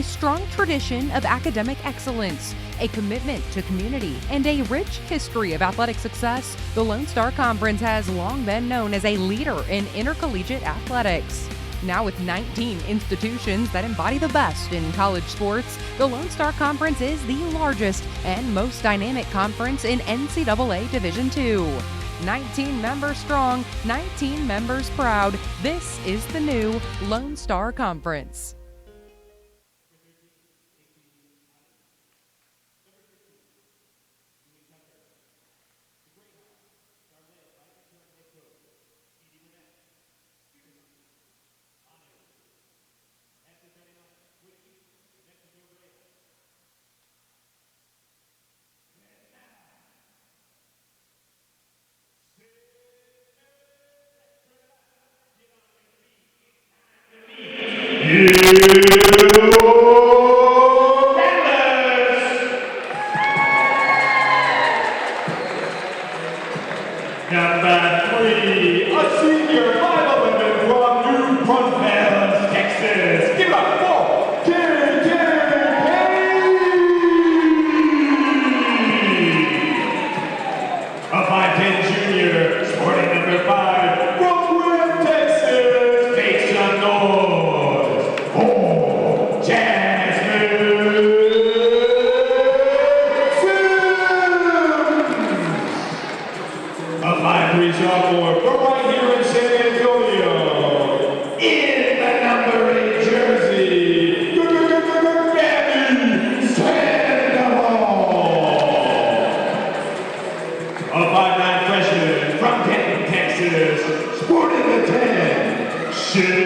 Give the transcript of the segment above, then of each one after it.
strong tradition of academic excellence, a commitment to community, and a rich history of athletic success, the Lone Star Conference has long been known as a leader in intercollegiate athletics. Now with 19 institutions that embody the best in college sports, the Lone Star Conference is the largest and most dynamic conference in NCAA Division II. 19 members strong, 19 members proud. This is the new Lone Star Conference. Number 3, a senior 5'11" from New Braunfels, Texas. Give it up for KJ A 5'10" junior, sporting number 5, from Wynn, Texas. Make some noise for Jasmine. A 5'3" sophomore from right here in San Antonio. In the number 8 jersey, Gabby Sandoval. A 5'9" freshman from Denton, Texas, sporting the 10, Shea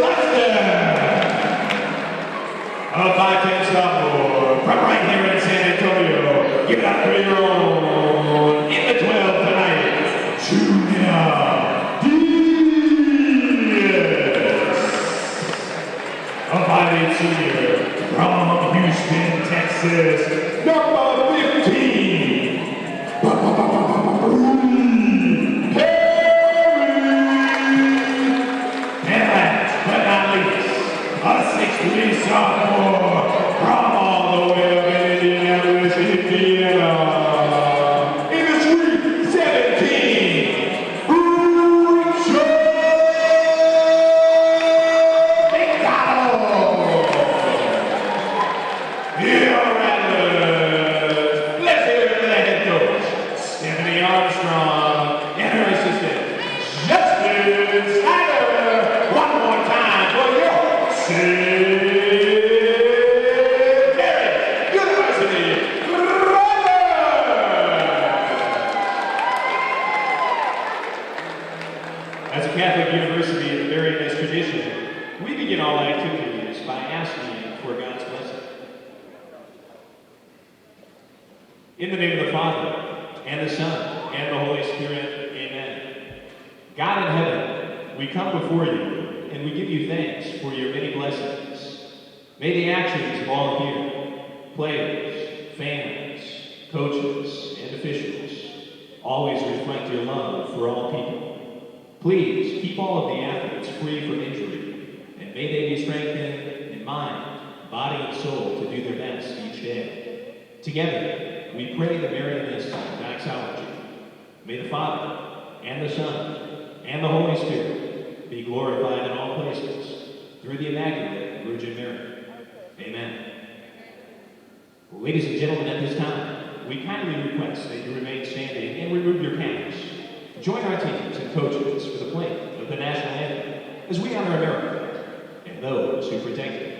Lester. A 5'10" sophomore from right here in San Antonio. Give it up for your own. In the 12 tonight, Julia Diaz. A 5'8" senior from Houston, Texas. Number 15. And last but not least, a 6'3" sophomore from all the way up in Indianapolis, Indiana. In the Sweet 17, Rachel McDonald. Your Rattlers. Let's hear it for the head coach, Stephanie Armstrong, and her assistant, Justin Snyder. One more time for your St. Mary's University Rattlers. As a Catholic university in a very nice tradition, we begin all activities by asking for God's blessing. In the name of the Father, and the Son, and the Holy Spirit, amen. God in heaven, we come before you, and we give you thanks for your many blessings. May the actions of all here, players, fans, coaches, and officials, always reflect your love for all people. Please keep all of the athletes free from injury, and may they be strengthened in mind, body, and soul to do their best each day. Together, we pray the Marianist doxology. May the Father, and the Son, and the Holy Spirit be glorified in all places, through the Immaculate Virgin Mary. Amen. Well, ladies and gentlemen, at this time, we kindly request that you remain standing and remove your caps. Join our teams and coaches for the playing of the national anthem as we honor America and those who protect it.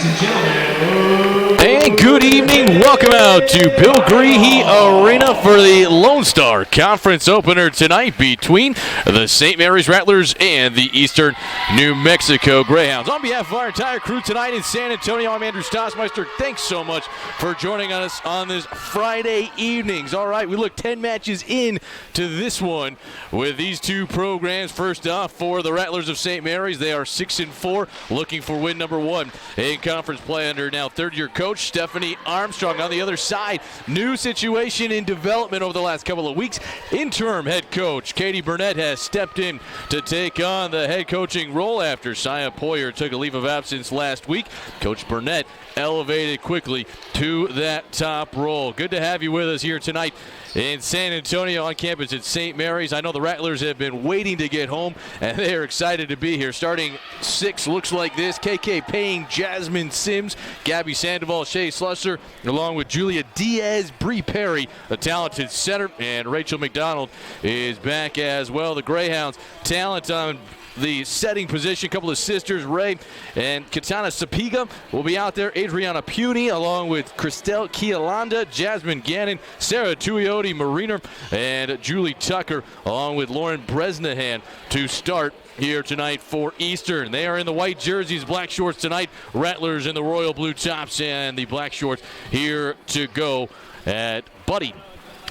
Ladies and gentlemen, and good evening. Welcome out to Bill Greehey Arena for the Lone Star Conference opener tonight between the St. Mary's Rattlers and the Eastern New Mexico Greyhounds. On behalf of our entire crew tonight in San Antonio, I'm Andrew Stossmeister. Thanks so much for joining us on this Friday evenings. All right, we look 10 matches in to this one with these two programs. First off, for the Rattlers of St. Mary's, they are 6-4, looking for win number 1 in conference play under now third-year coach Stephanie Armstrong. On the other side, new situation in development over the last couple of weeks. Interim head coach Katie Burnett has stepped in to take on the head coaching role after Saya Poyer took a leave of absence last week. Coach Burnett elevated quickly to that top role. Good to have you with us here tonight in San Antonio on campus at St. Mary's. I know the Rattlers have been waiting to get home, and they are excited to be here. Starting 6 looks like this: KK Payne, Jasmine Sims, Gabby Sandoval, Shay Slusser, along with Julia Diaz, Bree Perry, a talented center, and Rachel McDonald is back as well. The Greyhounds, talent on the setting position. A couple of sisters, Ray and Katana Sapiga, will be out there. Adriana Puny, along with Christelle Kialanda, Jasmine Gannon, Sarah Tuioti Mariner, and Julie Tucker, along with Lauren Bresnahan to start here tonight for Eastern. They are in the white jerseys, black shorts tonight. Rattlers in the royal blue tops and the black shorts here to go at Buddy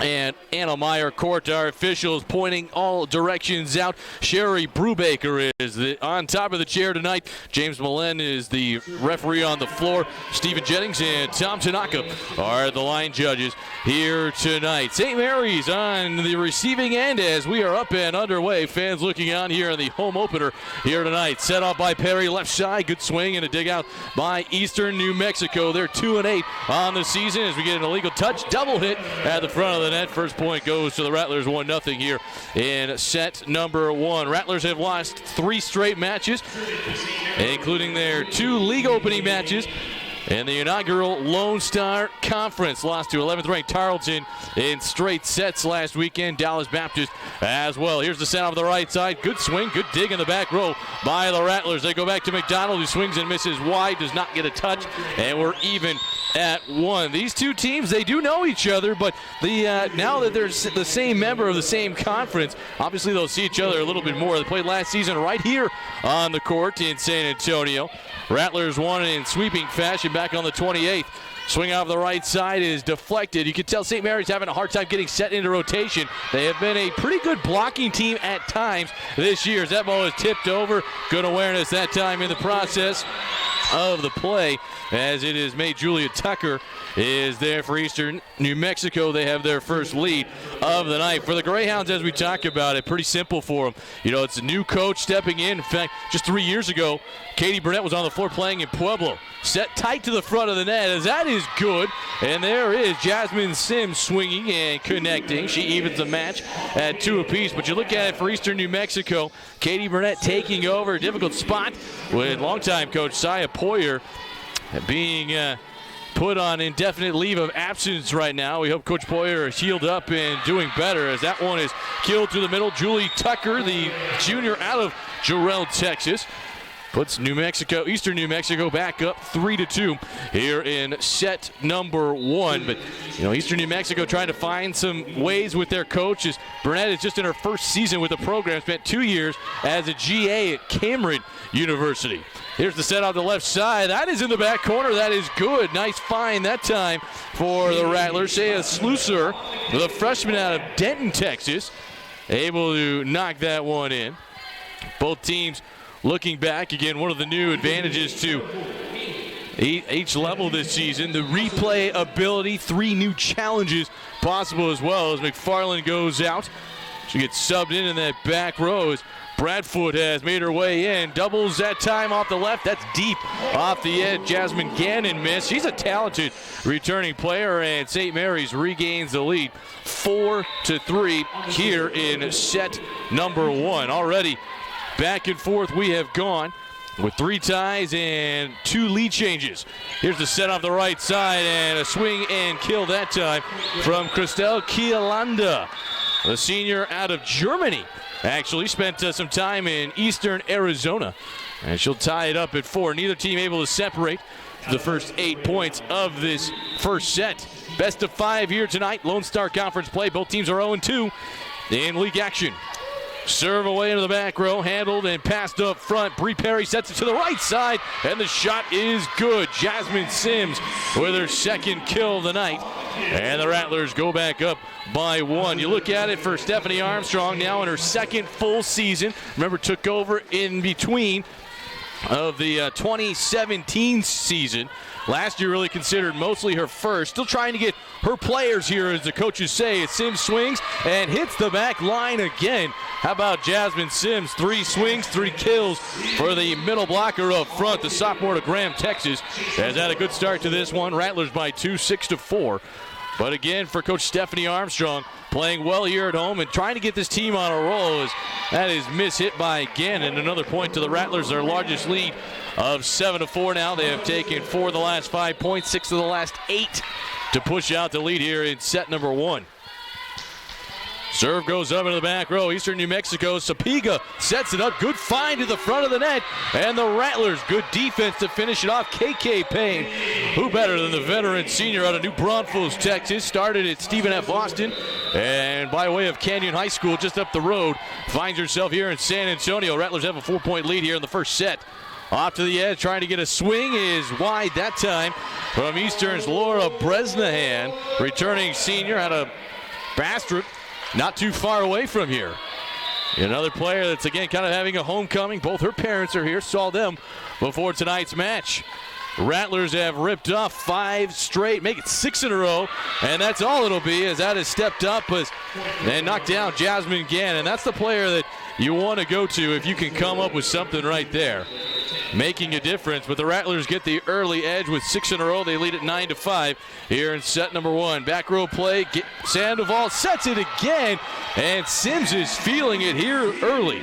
and Anna Meyer Court. Our officials pointing all directions out. Sherry Brubaker is on top of the chair tonight. James Millen is the referee on the floor. Stephen Jennings and Tom Tanaka are the line judges here tonight. St. Mary's on the receiving end as we are up and underway. Fans looking on here in the home opener here tonight. Set off by Perry, left side. Good swing and a dig out by Eastern New Mexico. They're 2-8 on the season as we get an illegal touch. Double hit at the front of the net. First point goes to the Rattlers, 1-0 here in set number 1. Rattlers have lost 3 straight matches, including their 2 league opening matches in the inaugural Lone Star Conference. Lost to 11th ranked Tarleton in straight sets last weekend. Dallas Baptist as well. Here's the set off the right side. Good swing, good dig in the back row by the Rattlers. They go back to McDonald, who swings and misses wide, does not get a touch, and we're even at 1. These two teams, they do know each other, but now that they're the same member of the same conference, obviously they'll see each other a little bit more. They played last season right here on the court in San Antonio. Rattlers won in sweeping fashion back on the 28th. Swing off the right side is deflected. You can tell St. Mary's having a hard time getting set into rotation. They have been a pretty good blocking team at times this year as that ball is tipped over. Good awareness that time in the process of the play as it is made. Julia Tucker is there for Eastern New Mexico. They have their first lead of the night. For the Greyhounds, as we talk about it, pretty simple for them. You know, it's a new coach stepping in. In fact, just 3 years ago, Katie Burnett was on the floor playing in Pueblo. Set tight to the front of the net as that is good. And there is Jasmine Sims swinging and connecting. She evens the match at 2 apiece. But you look at it for Eastern New Mexico, Katie Burnett taking over a difficult spot with longtime coach Saya Poyer being put on indefinite leave of absence right now. We hope Coach Poyer is healed up and doing better as that one is killed through the middle. Julie Tucker, the junior out of Jarrell, Texas, puts Eastern New Mexico back up 3-2 here in set number 1. But, you know, Eastern New Mexico trying to find some ways with their coaches. Burnett is just in her first season with the program, spent 2 years as a GA at Cameron University. Here's the set on the left side. That is in the back corner. That is good. Nice find that time for the Rattlers. Shea Slusser, the freshman out of Denton, Texas, able to knock that one in. Both teams looking back. Again, one of the new advantages to each level this season, the replay ability. 3 new challenges possible as well as McFarland goes out. She gets subbed in that back row as Bradfoot has made her way in. Doubles that time off the left. That's deep off the edge. Jasmine Gannon missed. She's a talented returning player, and St. Mary's regains the lead 4-3 here in set number 1. Already back and forth we have gone with 3 ties and 2 lead changes. Here's the set off the right side and a swing and kill that time from Christelle Kialanda, the senior out of Germany. Actually spent some time in Eastern Arizona, and she'll tie it up at 4. Neither team able to separate the first 8 points of this first set. Best of 5 here tonight. Lone Star Conference play. Both teams are 0-2 in league action. Serve away into the back row, handled and passed up front. Bree Perry sets it to the right side, and the shot is good. Jasmine Sims with her second kill of the night, and the Rattlers go back up by 1. You look at it for Stephanie Armstrong now in her second full season. Remember, took over in between of the 2017 season. Last year really considered mostly her first. Still trying to get her players here, as the coaches say. Sims swings and hits the back line again. How about Jasmine Sims? 3 swings, 3 kills for the middle blocker up front. The sophomore to Graham, Texas, has had a good start to this one. Rattlers by 2, 6-4. But again, for Coach Stephanie Armstrong, playing well here at home and trying to get this team on a roll. That is mishit by again, and another point to the Rattlers, their largest lead of 7-4 now. They have taken 4 of the last 5 points, 6 of the last 8 to push out the lead here in set number 1. Serve goes up into the back row. Eastern New Mexico. Sapiga sets it up. Good find to the front of the net. And the Rattlers, good defense to finish it off. KK Payne, who better than the veteran senior out of New Braunfels, Texas. Started at Stephen F. Boston. And by way of Canyon High School, just up the road, finds herself here in San Antonio. Rattlers have a 4-point lead here in the first set. Off to the edge, trying to get a swing, is wide that time from Eastern's Laura Bresnahan. Returning senior out of Bastrop. Not too far away from here. Another player that's, again, kind of having a homecoming. Both her parents are here. Saw them before tonight's match. Rattlers have ripped off 5 straight, make it 6 in a row, and that's all it'll be, as that has stepped up and knocked down Jasmine Gannon. That's the player that you want to go to if you can come up with something right there, making a difference. But the Rattlers get the early edge with 6 in a row. They lead at 9-5 here in set number 1. Back row play. Sandoval sets it again, and Sims is feeling it here early.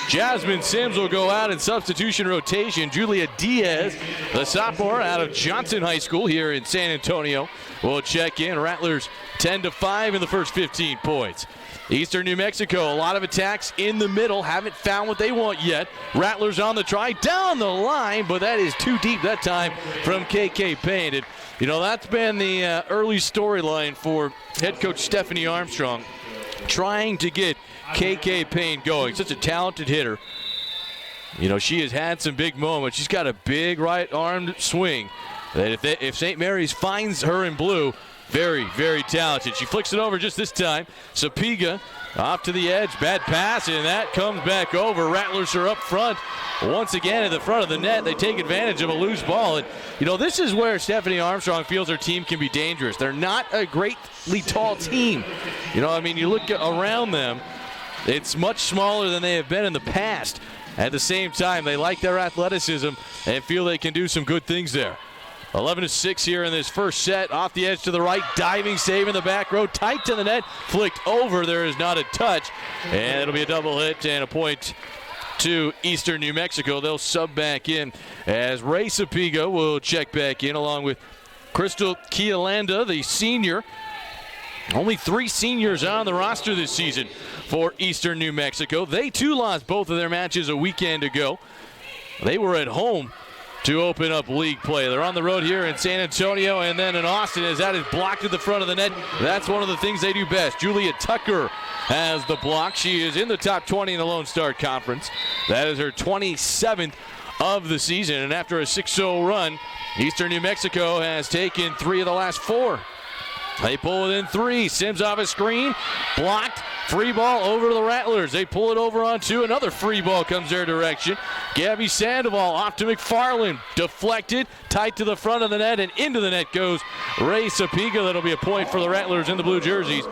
Jasmine Sims will go out in substitution rotation. Julia Diaz, the sophomore out of Johnson High School here in San Antonio, will check in. Rattlers 10-5 in the first 15 points. Eastern New Mexico, a lot of attacks in the middle. Haven't found what they want yet. Rattlers on the try, down the line, but that is too deep that time from KK Payne. And, you know, that's been the early storyline for head coach Stephanie Armstrong, trying to get KK Payne going. Such a talented hitter. You know, she has had some big moments. She's got a big right-armed swing that if St. Mary's finds her in blue, very, very talented. She flicks it over just this time. Sapiga off to the edge. Bad pass, and that comes back over. Rattlers are up front once again at the front of the net. They take advantage of a loose ball. And, you know, this is where Stephanie Armstrong feels her team can be dangerous. They're not a greatly tall team. You know, I mean, you look around them, it's much smaller than they have been in the past. At the same time, they like their athleticism and feel they can do some good things there. 11-6 here in this first set. Off the edge to the right, diving save in the back row, tight to the net, flicked over. There is not a touch, and it'll be a double hit and a point to Eastern New Mexico. They'll sub back in as Ray Sapiga will check back in along with Crystal Kialanda, the senior. Only 3 seniors on the roster this season for Eastern New Mexico. They too lost both of their matches a weekend ago. They were at home to open up league play. They're on the road here in San Antonio and then in Austin, as that is blocked at the front of the net. That's one of the things they do best. Julia Tucker has the block. She is in the top 20 in the Lone Star Conference. That is her 27th of the season, and after a 6-0 run, Eastern New Mexico has taken 3 of the last 4. They pull within 3. Sims off a screen. Blocked. Free ball over to the Rattlers. They pull it over on 2. Another free ball comes their direction. Gabby Sandoval off to McFarland. Deflected. Tight to the front of the net, and into the net goes Ray Sapiga. That'll be a point for the Rattlers in the blue jerseys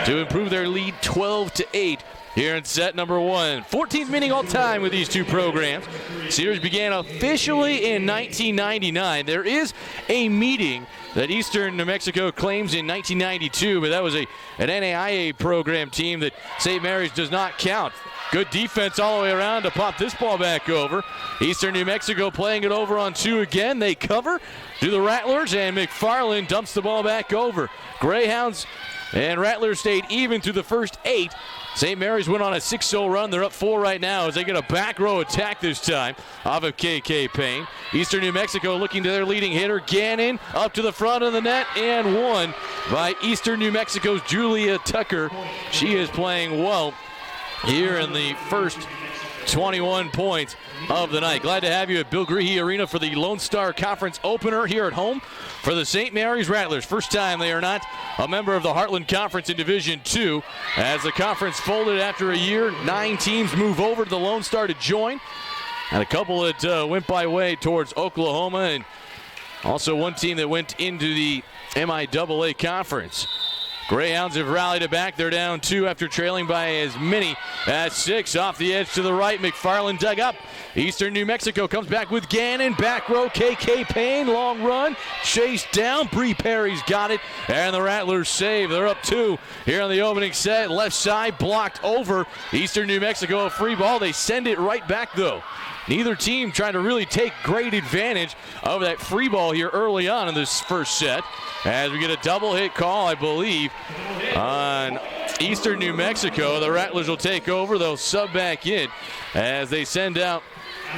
to improve their lead 12-8 here in set number 1. 14th meeting all time with these two programs. Series began officially in 1999. There is a meeting that Eastern New Mexico claims in 1992, but that was an NAIA program team that St. Mary's does not count. Good defense all the way around to pop this ball back over. Eastern New Mexico playing it over on 2 again. They cover to the Rattlers, and McFarland dumps the ball back over. Greyhounds and Rattlers stayed even through the first 8. St. Mary's went on a 6-0 run. They're up 4 right now as they get a back row attack this time off of KK Payne. Eastern New Mexico looking to their leading hitter, Gannon, up to the front of the net, and one by Eastern New Mexico's Julia Tucker. She is playing well here in the first 21 points of the night. Glad to have you at Bill Greehey Arena for the Lone Star Conference opener here at home for the St. Mary's Rattlers. First time they are not a member of the Heartland Conference in Division II. As the conference folded after a year, 9 teams move over to the Lone Star to join. And a couple that went by way towards Oklahoma, and also one team that went into the MIAA Conference. Greyhounds have rallied it back. They're down 2 after trailing by as many as 6. Off the edge to the right, McFarland dug up. Eastern New Mexico comes back with Gannon. Back row, KK Payne. Long run. Chased down. Bree Perry's got it. And the Rattlers save. They're up 2 here on the opening set. Left side blocked over. Eastern New Mexico a free ball. They send it right back though. Neither team trying to really take great advantage of that free ball here early on in this first set. As we get a double hit call, I believe, on Eastern New Mexico. The Rattlers will take over. They'll sub back in as they send out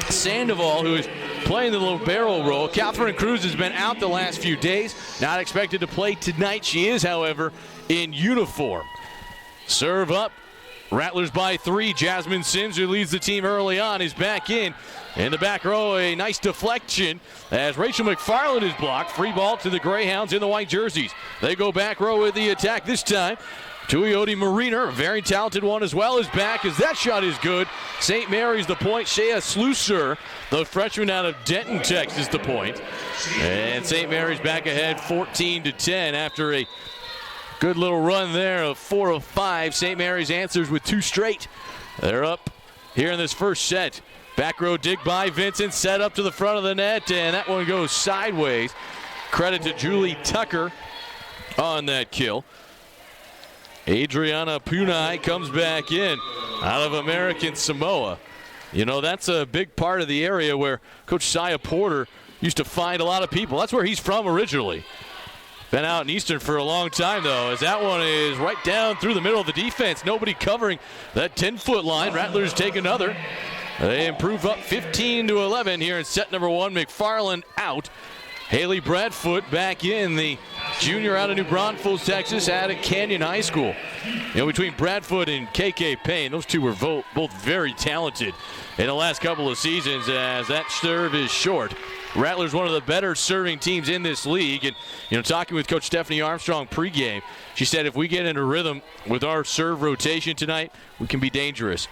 Sandoval, who is playing the libero role. Catherine Cruz has been out the last few days. Not expected to play tonight. She is, however, in uniform. Serve up. Rattlers by 3. Jasmine Sims, who leads the team early on, is back in. In the back row, a nice deflection as Rachel McFarland is blocked. Free ball to the Greyhounds in the white jerseys. They go back row with the attack this time. Tuioti Mariner, a very talented one as well, is back as that shot is good. St. Mary's the point. Shea Slusser, the freshman out of Denton, Texas, the point. And St. Mary's back ahead 14-10 after a good little run there of 4 of 5. St. Mary's answers with 2 straight. They're up here in this first set. Back row dig by Vincent, set up to the front of the net, and that one goes sideways. Credit to Julie Tucker on that kill. Adriana Punai comes back in out of American Samoa. You know, that's a big part of the area where Coach Sia Porter used to find a lot of people. That's where he's from originally. Been out in Eastern for a long time, though, as that one is right down through the middle of the defense. Nobody covering that 10-foot line. Rattlers take another. They improve up 15-11 here in set number 1. McFarland out. Haley Bradfoot back in, the junior out of New Braunfels, Texas, out of Canyon High School. You know, between Bradfoot and KK Payne, those two were both very talented in the last couple of seasons, as that serve is short. Rattlers one of the better serving teams in this league, and you know, talking with Coach Stephanie Armstrong pregame, she said if we get into rhythm with our serve rotation tonight, we can be dangerous.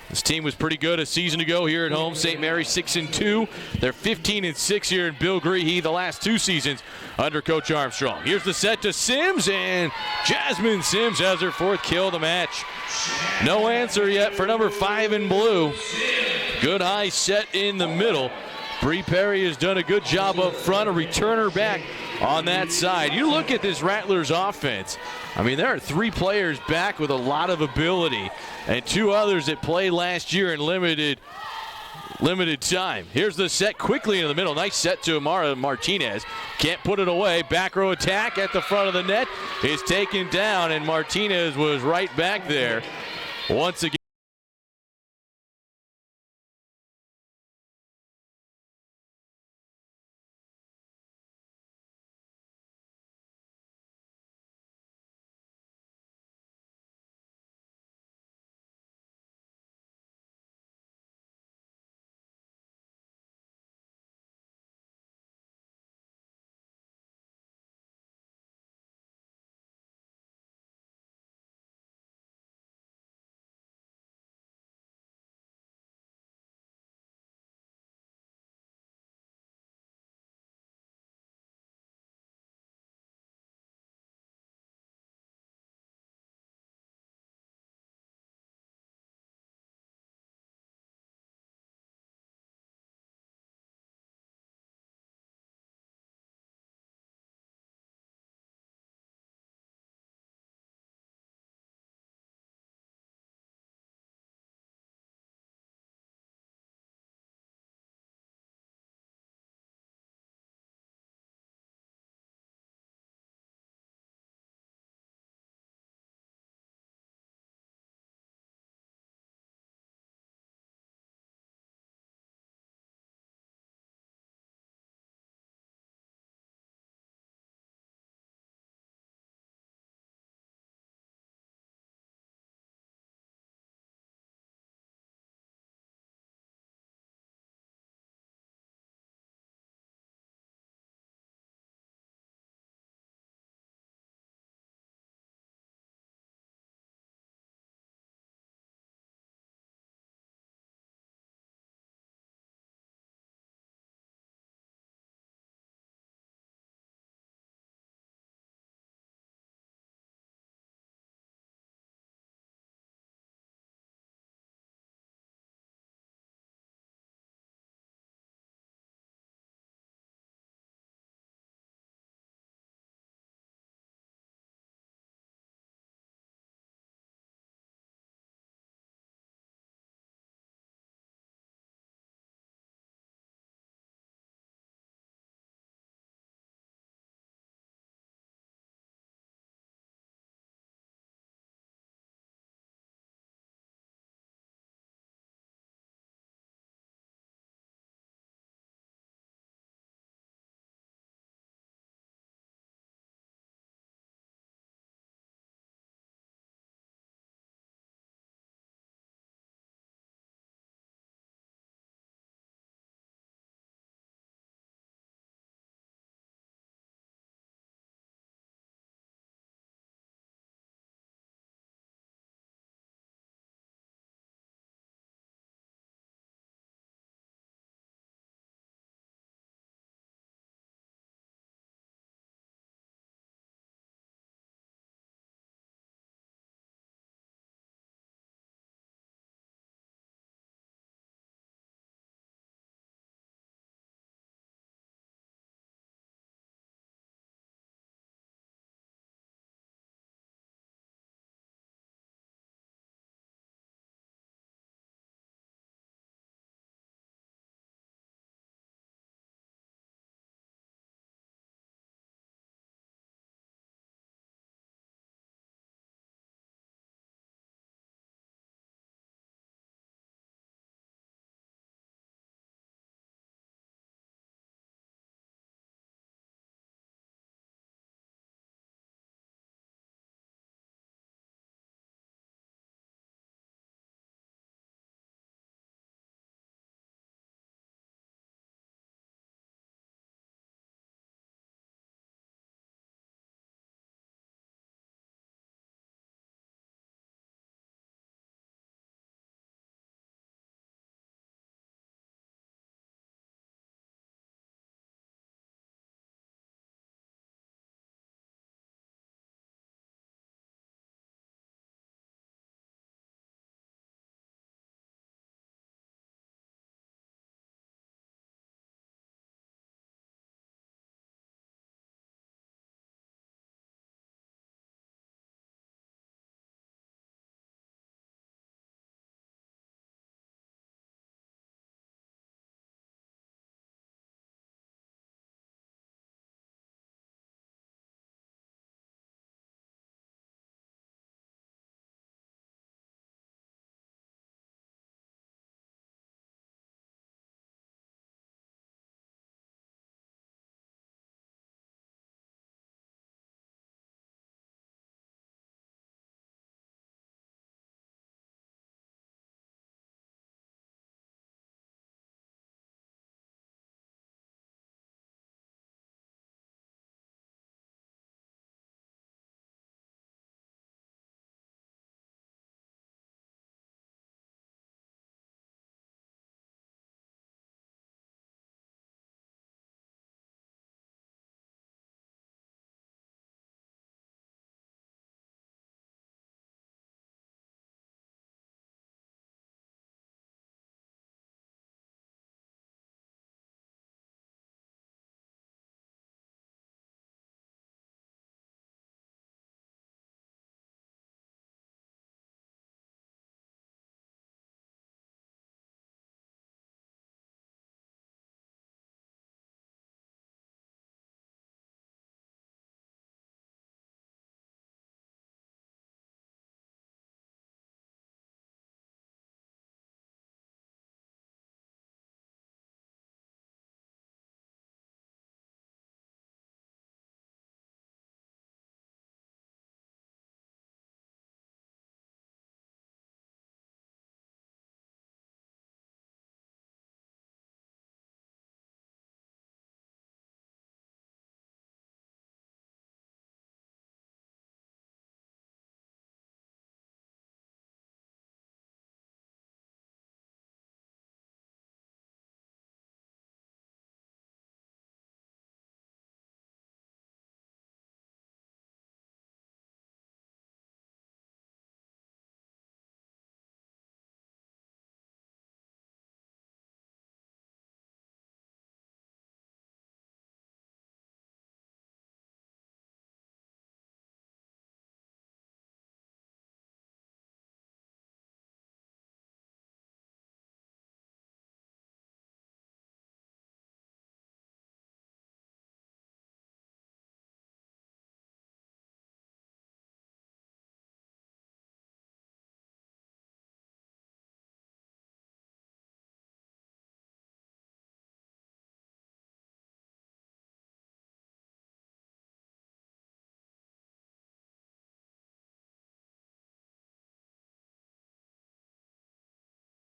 This team was pretty good a season ago here at home. St. Mary's 6-2. They're 15-6 here in Bill Greehey the last 2 seasons under Coach Armstrong. Here's the set to Sims, and Jasmine Sims has her 4th kill of the match. No answer yet for number 5 in blue. Good high set in the middle. Bree Perry has done a good job up front, a returner back on that side. You look at this Rattlers offense. I mean, there are 3 players back with a lot of ability and 2 others that played last year in limited time. Here's the set quickly into the middle. Nice set to Amara Martinez. Can't put it away. Back row attack at the front of the net is taken down, and Martinez was right back there once again.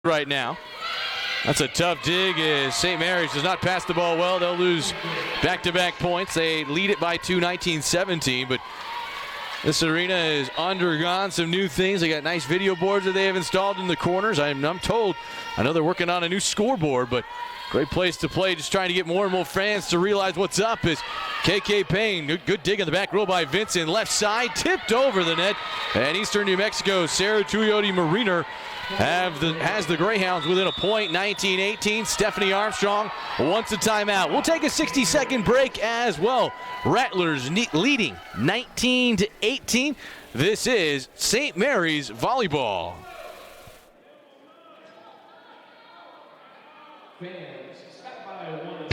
right now. That's a tough dig as St. Mary's does not pass the ball well. They'll lose back-to-back points. They lead it by 2, 19-17, but this arena has undergone some new things. They got nice video boards that they have installed in the corners. I'm told, I know they're working on a new scoreboard, but great place to play, just trying to get more and more fans to realize what's up. Is KK Payne, good dig in the back row by Vincent, left side, tipped over the net, and Eastern New Mexico, Sarah Tuioti Mariner has the Greyhounds within a point, 19-18. Stephanie Armstrong wants a timeout. We'll take a 60-second break as well. Rattlers leading 19-18. This is St. Mary's Volleyball. Fans, stop by one.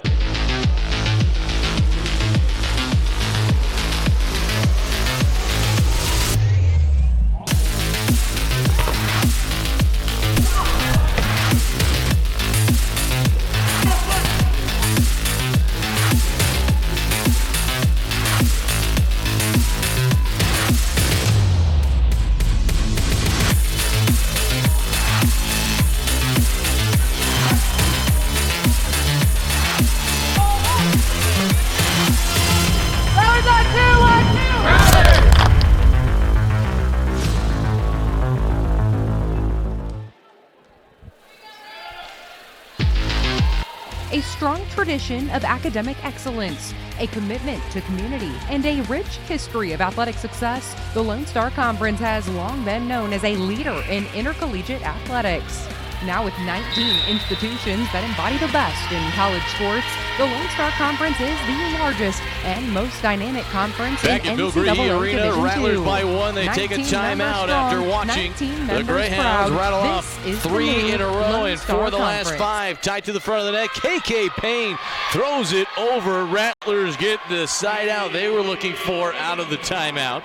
A strong tradition of academic excellence, a commitment to community, and a rich history of athletic success, the Lone Star Conference has long been known as a leader in intercollegiate athletics. Now with 19 institutions that embody the best in college sports, the Lone Star Conference is the largest and most dynamic conference back in at Bill NCAA Greehey Arena, Division Rattlers II. by 1. They take a timeout after watching the Greyhounds rattle off 3 in a row, and for the last 5, tight to the front of the net. KK Payne throws it over. Rattlers get the side out they were looking for out of the timeout,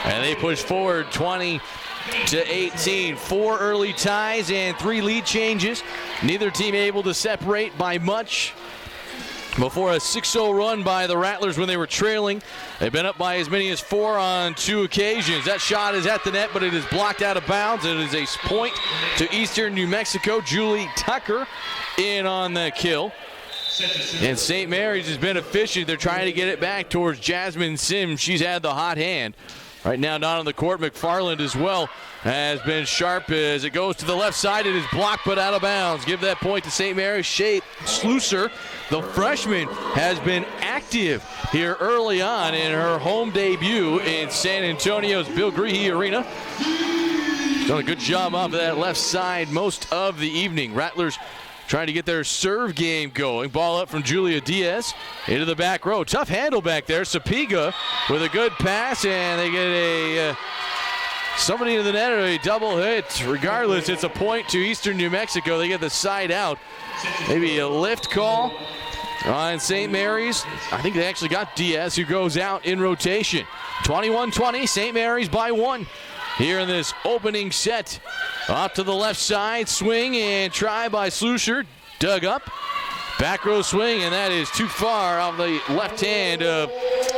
and they push forward 20-18. 4 early ties and 3 lead changes. Neither team able to separate by much before a 6-0 run by the Rattlers when they were trailing. They've been up by as many as 4 on 2 occasions. That shot is at the net, but it is blocked out of bounds. It is a point to Eastern New Mexico. Julie Tucker in on the kill. And St. Mary's has been efficient. They're trying to get it back towards Jasmine Sims. She's had the hot hand. Right now, not on the court. McFarland as well has been sharp as it goes to the left side. It is blocked but out of bounds. Give that point to St. Mary's. Shea Slusser, the freshman, has been active here early on in her home debut in San Antonio's Bill Greehey Arena. She's done a good job off of that left side most of the evening. Rattlers trying to get their serve game going. Ball up from Julia Diaz into the back row. Tough handle back there. Sapiga with a good pass, and they get a somebody into the net or a double hit. Regardless, it's a point to Eastern New Mexico. They get the side out. Maybe a lift call on St. Mary's. I think they actually got Diaz, who goes out in rotation. 21-20, St. Mary's by 1. Here in this opening set. Off to the left side, swing and try by Slusher. Dug up. Back row swing, and that is too far off the left hand of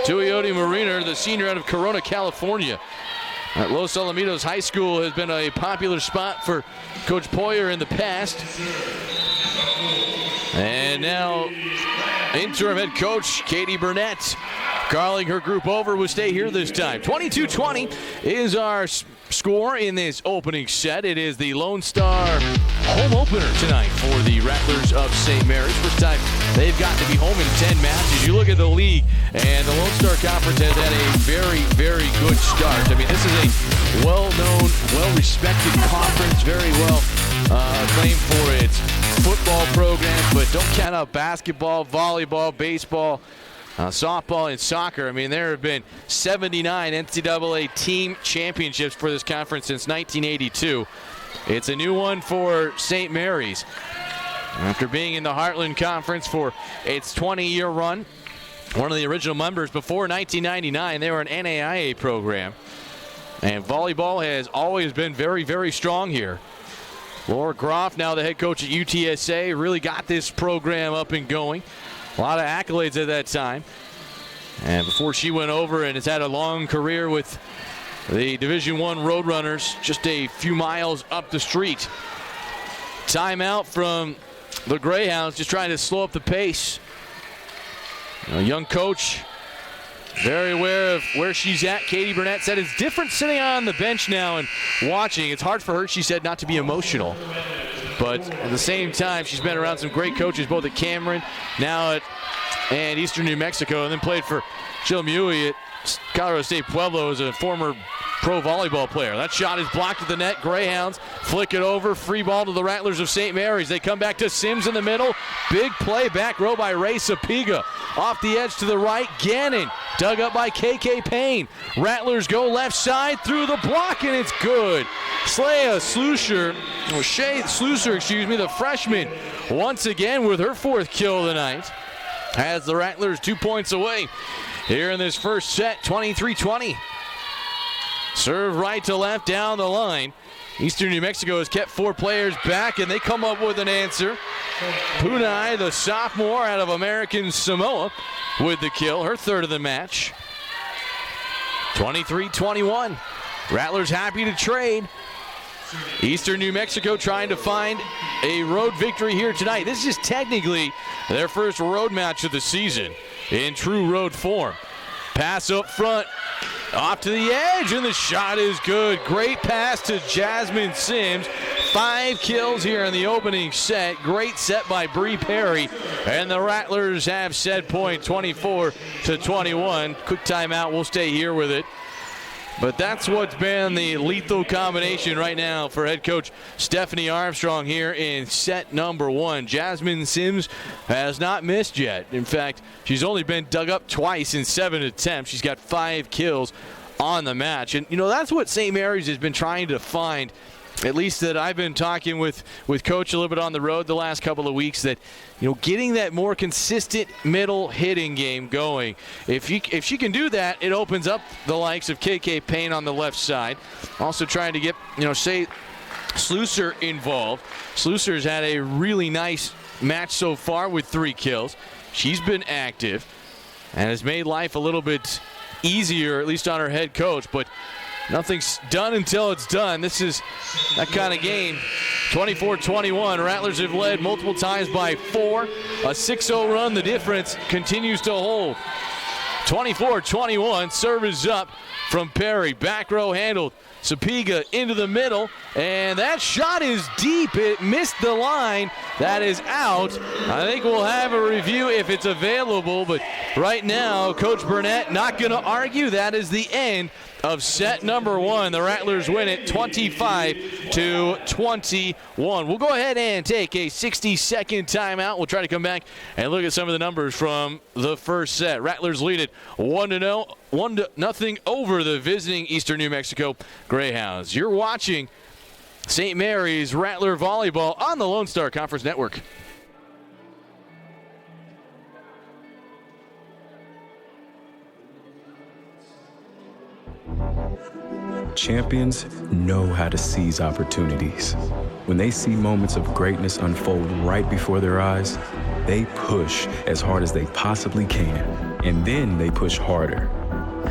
Tuioti Mariner, the senior out of Corona, California. At Los Alamitos High School has been a popular spot for Coach Poyer in the past. And now interim head coach Katie Burnett calling her group over will stay here this time. 22-20 is our score in this opening set. It is the Lone Star home opener tonight for the Rattlers of St. Mary's. First time they've got to be home in 10 matches. You look at the league, and the Lone Star Conference has had a very, very good start. I mean, this is a well-known, well-respected conference, very well claimed for its football programs, but don't count out basketball, volleyball, baseball, softball, and soccer. I mean, there have been 79 NCAA team championships for this conference since 1982. It's a new one for St. Mary's. After being in the Heartland Conference for its 20-year run, one of the original members before 1999, they were an NAIA program. And volleyball has always been very, very strong here. Laura Groff, now the head coach at UTSA, really got this program up and going. A lot of accolades at that time. And before she went over and has had a long career with the Division I Roadrunners just a few miles up the street. timeout from the Greyhounds, just trying to slow up the pace. A young coach, very aware of where she's at. Katie Burnett said it's different sitting on the bench now and watching. It's hard for her, she said, not to be emotional. But at the same time, she's been around some great coaches, both at Cameron, now at Eastern New Mexico, and then played for Jill Mewey at Colorado State Pueblo as a former pro volleyball player. That shot is blocked at the net. Greyhounds flick it over. Free ball to the Rattlers of St. Mary's. They come back to Sims in the middle. Big play back row by Ray Sapiga. Off the edge to the right. Gannon dug up by KK Payne. Rattlers go left side through the block, and it's good. Shea Slusher, the freshman, once again with her 4th kill of the night, has the Rattlers 2 points away here in this first set, 23-20. Serve right to left down the line. Eastern New Mexico has kept 4 players back, and they come up with an answer. Punai, the sophomore out of American Samoa, with the kill, her 3rd of the match. 23-21. Rattlers happy to trade. Eastern New Mexico trying to find a road victory here tonight. This is technically their first road match of the season in true road form. Pass up front, off to the edge, and the shot is good. Great pass to Jasmine Sims. 5 kills here in the opening set. Great set by Bree Perry. And the Rattlers have set point 24-21. Quick timeout. We'll stay here with it. But that's what's been the lethal combination right now for head coach Stephanie Armstrong here in set number 1. Jasmine Sims has not missed yet. In fact, she's only been dug up twice in 7 attempts. She's got 5 kills on the match. And, that's what St. Mary's has been trying to find, at least that I've been talking with Coach a little bit on the road the last couple of weeks, that, getting that more consistent middle hitting game going. If she can do that, it opens up the likes of KK Payne on the left side. Also trying to get, say, Slusher involved. Slusher's had a really nice match so far with 3 kills. She's been active and has made life a little bit easier, at least on her head coach, but nothing's done until it's done. This is that kind of game. 24-21. Rattlers have led multiple times by 4. A 6-0 run. The difference continues to hold. 24-21. Serve is up from Perry. Back row handled. Sapiga into the middle. And that shot is deep. It missed the line. That is out. I think we'll have a review if it's available. But right now, Coach Burnett not going to argue. That is the end of set number 1. The Rattlers win it 25-21. We'll go ahead and take a 60-second timeout. We'll try to come back and look at some of the numbers from the first set. Rattlers lead it 1-0 over the visiting Eastern New Mexico Greyhounds. You're watching St. Mary's Rattler Volleyball on the Lone Star Conference Network. Champions know how to seize opportunities. When they see moments of greatness unfold right before their eyes, they push as hard as they possibly can, and then they push harder.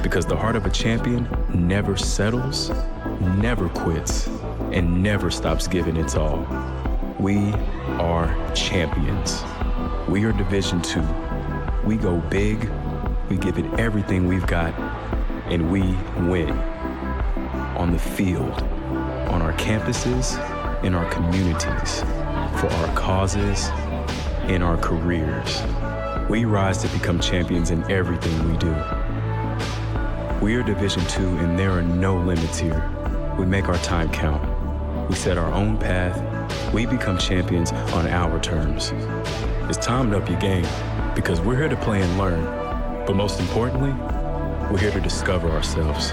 Because the heart of a champion never settles, never quits, and never stops giving its all. We are champions. We are Division II. We go big, we give it everything we've got, and we win. On the field, on our campuses, in our communities, for our causes, in our careers. We rise to become champions in everything we do. We are Division II, and there are no limits here. We make our time count. We set our own path. We become champions on our terms. It's time to up your game, because we're here to play and learn. But most importantly, we're here to discover ourselves.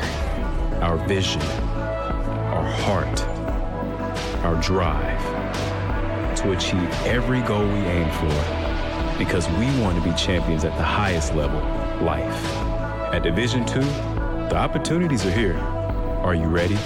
Our vision, our heart, our drive to achieve every goal we aim for, because we want to be champions at the highest level, life. At Division II, the opportunities are here. Are you ready?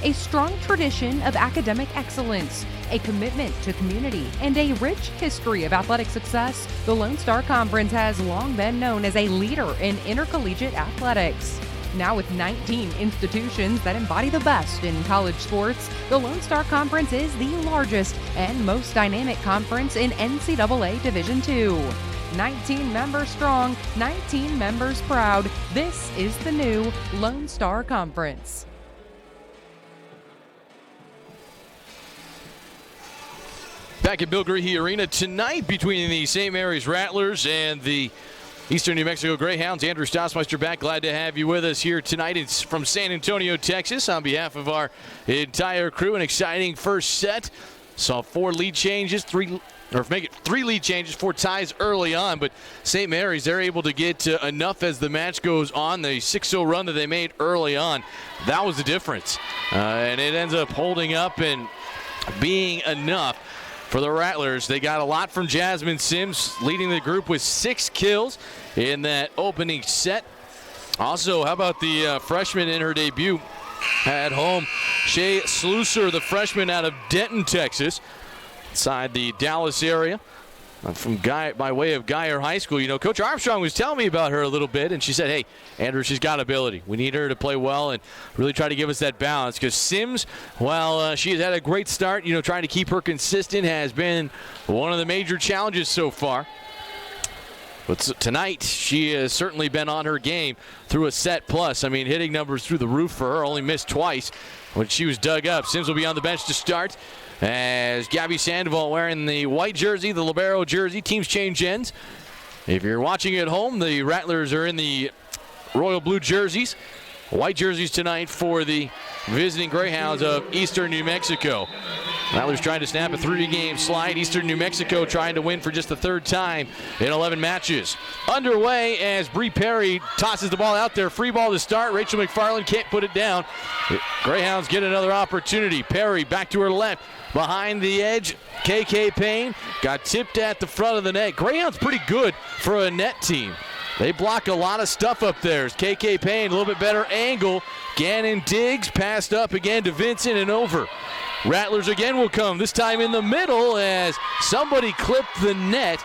a strong tradition of academic excellence, a commitment to community, and a rich history of athletic success, the Lone Star Conference has long been known as a leader in intercollegiate athletics. Now with 19 institutions that embody the best in college sports, the Lone Star Conference is the largest and most dynamic conference in NCAA Division II. 19 members strong, 19 members proud. This is the new Lone Star Conference. Back at Bill Greehey Arena tonight between the St. Mary's Rattlers and the Eastern New Mexico Greyhounds. Andrew Stossmeister back. Glad to have you with us here tonight. It's from San Antonio, Texas. On behalf of our entire crew, an exciting first set. Saw three lead changes, 4 ties early on, but St. Mary's, they're able to get enough as the match goes on. The 6-0 run that they made early on, that was the difference. And it ends up holding up and being enough for the Rattlers. They got a lot from Jasmine Sims, leading the group with 6 kills in that opening set. Also, how about the freshman in her debut at home, Shea Slusser, the freshman out of Denton, Texas, inside the Dallas area. By way of Geyer High School. You know, Coach Armstrong was telling me about her a little bit, and she said, hey, Andrew, she's got ability. We need her to play well and really try to give us that balance, because Sims, while she has had a great start, you know, trying to keep her consistent has been one of the major challenges so far. But tonight, she has certainly been on her game through a set plus. I mean, hitting numbers through the roof for her, only missed twice when she was dug up. Sims will be on the bench to start, as Gabby Sandoval wearing the white jersey, the libero jersey. Teams change ends. If you're watching at home, the Rattlers are in the royal blue jerseys. White jerseys tonight for the visiting Greyhounds of Eastern New Mexico. Rattlers trying to snap a 3-game slide. Eastern New Mexico trying to win for just the 3rd time in 11 matches. Underway as Bree Perry tosses the ball out there. Free ball to start. Rachel McFarland can't put it down. Greyhounds get another opportunity. Perry back to her left. Behind the edge, KK Payne got tipped at the front of the net. Greyhounds pretty good for a net team. They block a lot of stuff up there. KK Payne, a little bit better angle. Gannon digs, passed up again to Vincent and over. Rattlers again will come, this time in the middle as somebody clipped the net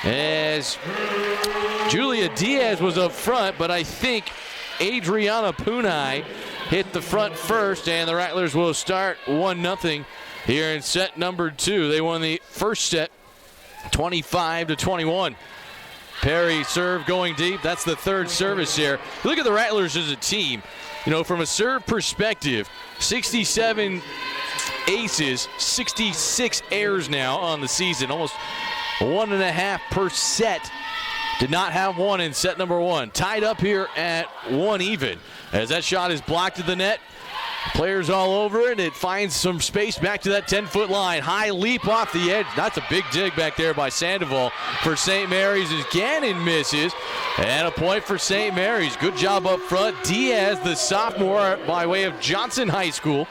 as Julia Diaz was up front, but I think Adriana Punai hit the front first, and the Rattlers will start 1-0 here in set number 2. They won the first set 25-21. Perry serve going deep. That's the 3rd service here. Look at the Rattlers as a team. You know, from a serve perspective, 67 aces, 66 errors now on the season. Almost 1.5 per set. Did not have one in set number 1. Tied up here at 1 even. As that shot is blocked at the net. Players all over it. It finds some space back to that 10-foot line. High leap off the edge. That's a big dig back there by Sandoval for St. Mary's as Gannon misses. And a point for St. Mary's. Good job up front. Diaz, the sophomore by way of Johnson High School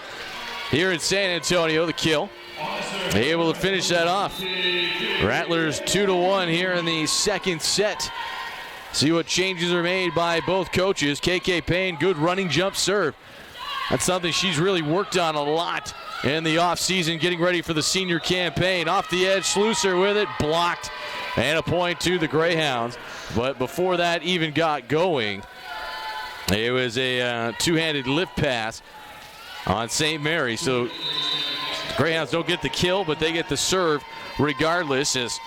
here in San Antonio, the kill. Able to finish that off. Rattlers 2-1 here in the second set. See what changes are made by both coaches. KK Payne, good running jump serve. That's something she's really worked on a lot in the offseason, getting ready for the senior campaign. Off the edge, Slusser with it, blocked, and a point to the Greyhounds. But before that even got going, it was a two-handed lift pass on St. Mary. So the Greyhounds don't get the kill, but they get the serve regardless, as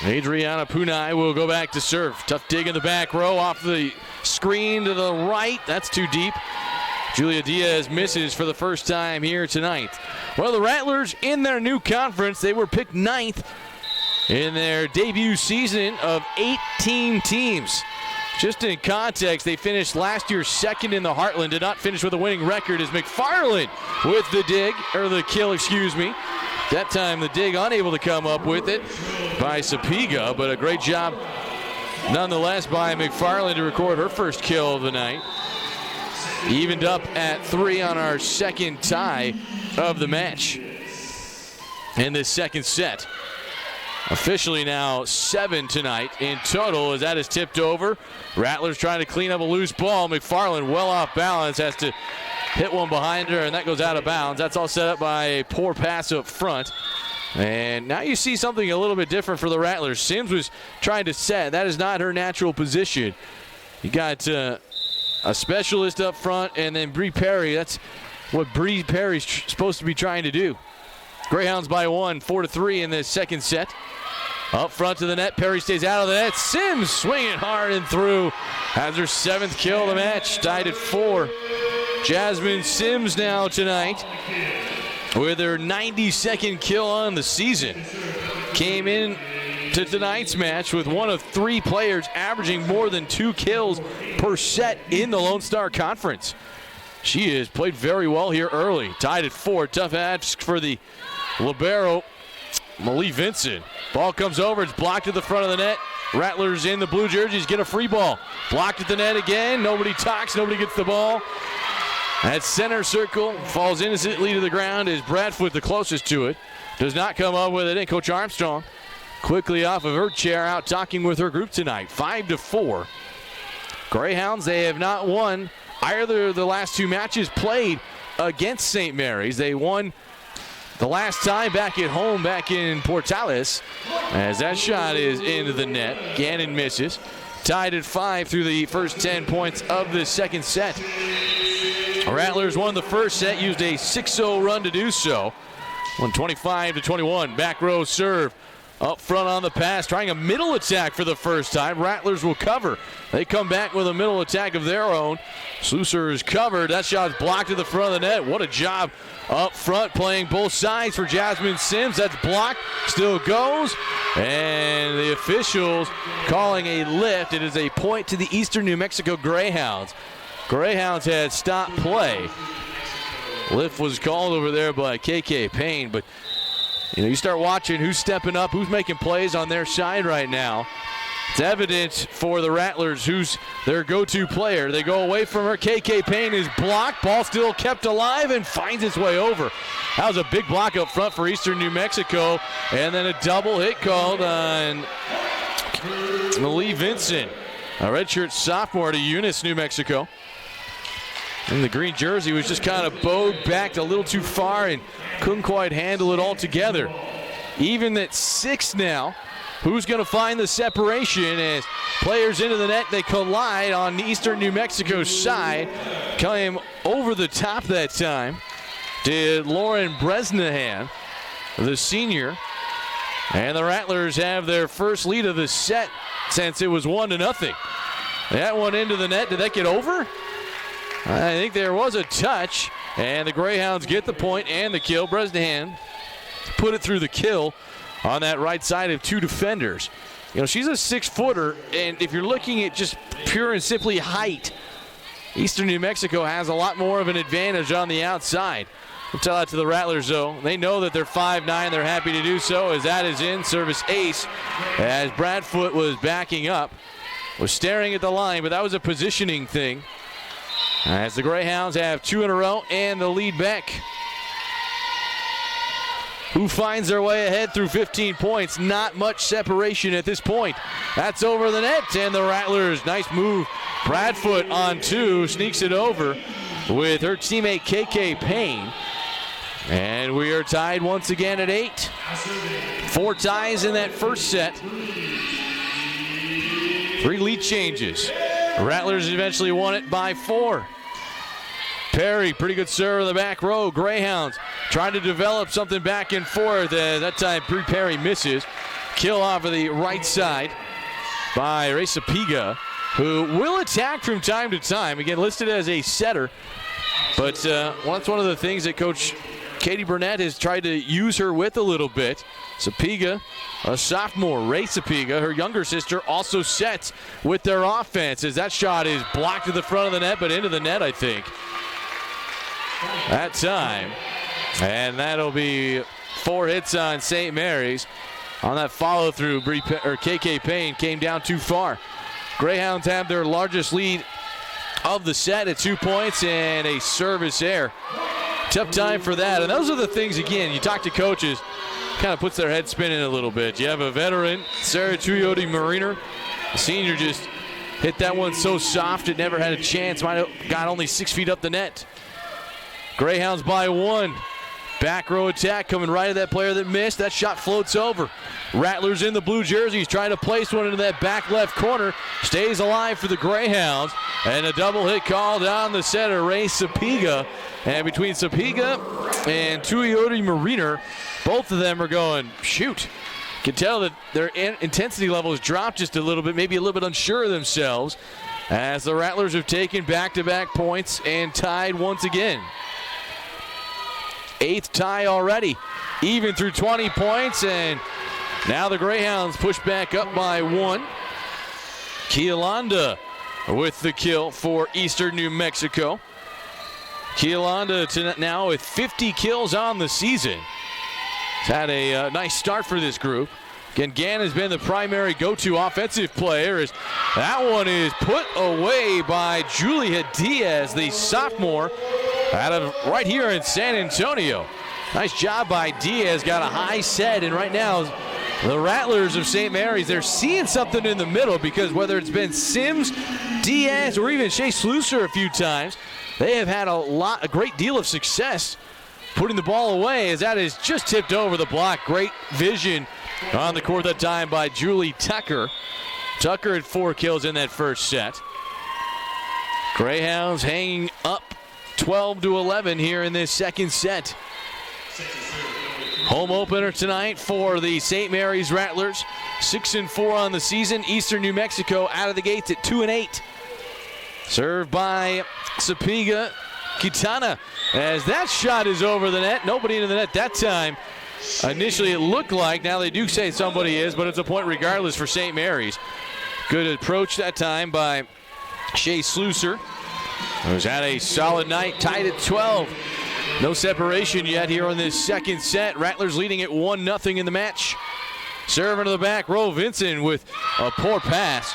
Adriana Punai will go back to serve. Tough dig in the back row off the screen to the right. That's too deep. Julia Diaz misses for the first time here tonight. Well, the Rattlers in their new conference, they were picked 9th in their debut season of 18 teams. Just in context, they finished last year 2nd in the Heartland, did not finish with a winning record as McFarland with the dig, or the kill, excuse me. That time the dig unable to come up with it by Sapiga, but a great job nonetheless by McFarland to record her first kill of the night. Evened up at 3 on our second tie of the match in this second set. Officially now 7 tonight in total as that is tipped over. Rattlers trying to clean up a loose ball. McFarland well off balance, has to hit one behind her, and that goes out of bounds. That's all set up by a poor pass up front. And now you see something a little bit different for the Rattlers. Sims was trying to set. That is not her natural position. You got a specialist up front, and then Bree Perry. That's what Bree Perry's supposed to be trying to do. Greyhounds by 1, 4-3 in the second set. Up front to the net, Perry stays out of the net. Sims swinging hard and through. Has her 7th kill of the match, tied at 4. Jasmine Sims now tonight with her 92nd kill on the season. Came in to tonight's match with one of 3 players averaging more than 2 kills per set in the Lone Star Conference. She has played very well here early. Tied at 4. Tough ask for the libero, Malie Vincent. Ball comes over. It's blocked at the front of the net. Rattlers in the blue jerseys get a free ball. Blocked at the net again. Nobody talks. Nobody gets the ball. At center circle. Falls innocently to the ground. Is Bradfoot the closest to it. Does not come up with it. And Coach Armstrong quickly off of her chair out talking with her group tonight. 5-4. Greyhounds, they have not won either of the last 2 matches played against St. Mary's. They won the last time back at home, back in Portales, as that shot is into the net. Gannon misses. Tied at 5 through the first 10 points of the second set. Rattlers won the first set, used a 6-0 run to do so. Won 25-21. Back row serve. Up front on the pass, trying a middle attack for the first time. Rattlers will cover. They come back with a middle attack of their own. Slusser is covered. That shot's blocked to the front of the net. What a job up front playing both sides for Jasmine Sims. That's blocked. Still goes. And the officials calling a lift. It is a point to the Eastern New Mexico Greyhounds. Greyhounds had stopped play. Lift was called over there by KK Payne, but you start watching who's stepping up, who's making plays on their side right now. It's evident for the Rattlers who's their go-to player. They go away from her. KK Payne is blocked. Ball still kept alive and finds its way over. That was a big block up front for Eastern New Mexico. And then a double hit called on Malie Vincent, a redshirt sophomore to Eunice, New Mexico. And the green jersey was just kind of bowed back a little too far and couldn't quite handle it all together. Even at 6 now, who's going to find the separation as players into the net, they collide on Eastern New Mexico's side. Came over the top that time did Lauren Bresnahan, the senior. And the Rattlers have their first lead of the set since it was 1-0. That one into the net. Did that get over? I think there was a touch, and the Greyhounds get the point and the kill. Bresnahan put it through the kill on that right side of 2 defenders. She's a 6-footer, and if you're looking at just pure and simply height, Eastern New Mexico has a lot more of an advantage on the outside. We'll tell that to the Rattlers, though. They know that they're 5'9". They're happy to do so as that is in. Service ace as Bradfoot was backing up, was staring at the line, but that was a positioning thing. As the Greyhounds have 2 in a row and the lead back. Who finds their way ahead through 15 points? Not much separation at this point. That's over the net, and the Rattlers, nice move. Bradfoot on 2, sneaks it over with her teammate KK Payne. And we are tied once again at 8. 4 ties in that first set. 3 lead changes. Rattlers eventually won it by 4. Perry, pretty good serve in the back row. Greyhounds trying to develop something back and forth. That time, Perry misses. Kill off of the right side by Resapiga, who will attack from time to time. Again, listed as a setter. But that's one of the things that Coach Katie Burnett has tried to use her with a little bit. Sapiga, a sophomore. Ray Sapiga, her younger sister, also sets with their offense as that shot is blocked to the front of the net, but into the net, I think, that time. And that'll be 4 hits on St. Mary's. On that follow-through, KK Payne came down too far. Greyhounds have their largest lead of the set at 2 points and a service error. Tough time for that. And those are the things, again, you talk to coaches, kind of puts their head spinning a little bit. You have a veteran, Sarah Tuioti Mariner. The senior just hit that one so soft it never had a chance. Might have got only 6 feet up the net. Greyhounds by 1. Back row attack coming right at that player that missed. That shot floats over. Rattlers in the blue jerseys trying to place one into that back left corner. Stays alive for the Greyhounds. And a double hit call down the center, Ray Sapiga. And between Sapiga and Tuioti Mariner, both of them are going, shoot. Can tell that their intensity level has dropped just a little bit, maybe a little bit unsure of themselves, as the Rattlers have taken back-to-back points and tied once again. 8th tie already, even through 20 points, and now the Greyhounds push back up by 1. Kialanda with the kill for Eastern New Mexico. Kialanda now with 50 kills on the season. He's had a nice start for this group. Again, Gann has been the primary go-to offensive player, as that one is put away by Julia Diaz, the sophomore out of right here in San Antonio. Nice job by Diaz, got a high set, and right now the Rattlers of St. Mary's, they're seeing something in the middle, because whether it's been Sims, Diaz, or even Shea Slusser a few times, they have had a great deal of success putting the ball away, as that is just tipped over the block. Great vision on the court that time by Julie Tucker. Tucker had 4 kills in that first set. Greyhounds hanging up 12-11 here in this second set. Home opener tonight for the St. Mary's Rattlers. 6-4 on the season. Eastern New Mexico out of the gates at 2-8. Served by Sapiga Kitana, as that shot is over the net. Nobody into the net that time. Initially it looked like, now they do say somebody is, but it's a point regardless for St. Mary's. Good approach that time by Shea Slusser, who's had a solid night, tied at 12. No separation yet here on this second set. Rattlers leading at 1-0 in the match. Serving to the back row, Vincent with a poor pass.